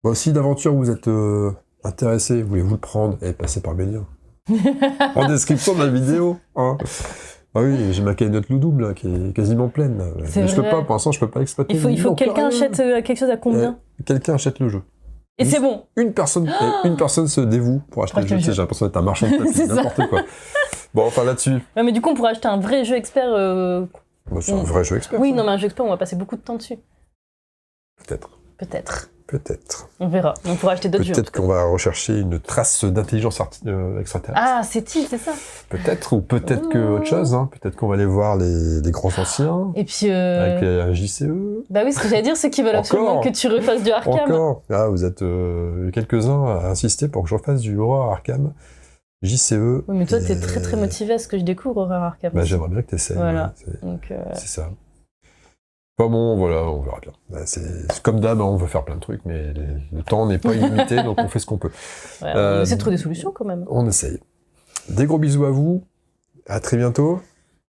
Bon, si d'aventure vous êtes intéressé, voulez-vous le prendre, et passez par mes liens. En description de la vidéo, hein. Ah oui, j'ai ma cagnotte loup double là, qui est quasiment pleine. Là. Mais je peux pas, pour l'instant, je peux pas exploiter. Il faut que quelqu'un achète quelque chose à combien quelqu'un achète le jeu. Et c'est bon. Une personne se dévoue pour acheter le jeu. Tu sais, j'ai l'impression d'être un marchand de tapis, n'importe quoi. Bon, enfin là-dessus. Ouais, mais du coup, on pourrait acheter un vrai jeu expert. C'est un vrai jeu expert. Oui, ça. non, mais un jeu expert, on va passer beaucoup de temps dessus. Peut-être. On verra. On pourra acheter d'autres jeux. Peut-être qu'on va rechercher une trace d'intelligence extraterrestre. Ah, c'est ça. Peut-être, ou peut-être que autre chose. Hein. Peut-être qu'on va aller voir les grands anciens. Et puis. Avec la JCE. Bah oui, ce que j'allais dire, c'est qu'ils veulent absolument que tu refasses du Arkham. Encore. Ah, vous êtes quelques-uns à insister pour que je refasse du horreur Arkham. JCE. Oui, mais toi, t'es très très motivé à ce que je découvre horreur Arkham. Bah, j'aimerais bien que t'essayes. Voilà. C'est ça. Enfin bon, voilà, on verra bien. Bah, c'est comme d'hab, on veut faire plein de trucs, mais le temps n'est pas illimité, donc on fait ce qu'on peut. Ouais, on essaie de trouver des solutions quand même. On essaye. Des gros bisous à vous. À très bientôt.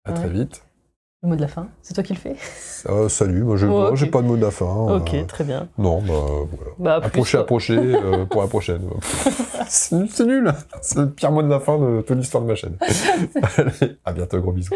À très vite. Le mot de la fin, c'est toi qui le fais? Salut, moi j'ai pas de mot de la fin. Ok, très bien. Non, voilà. Approchez pour la prochaine. C'est nul. C'est le pire mot de la fin de toute l'histoire de ma chaîne. Allez, à bientôt, gros bisous.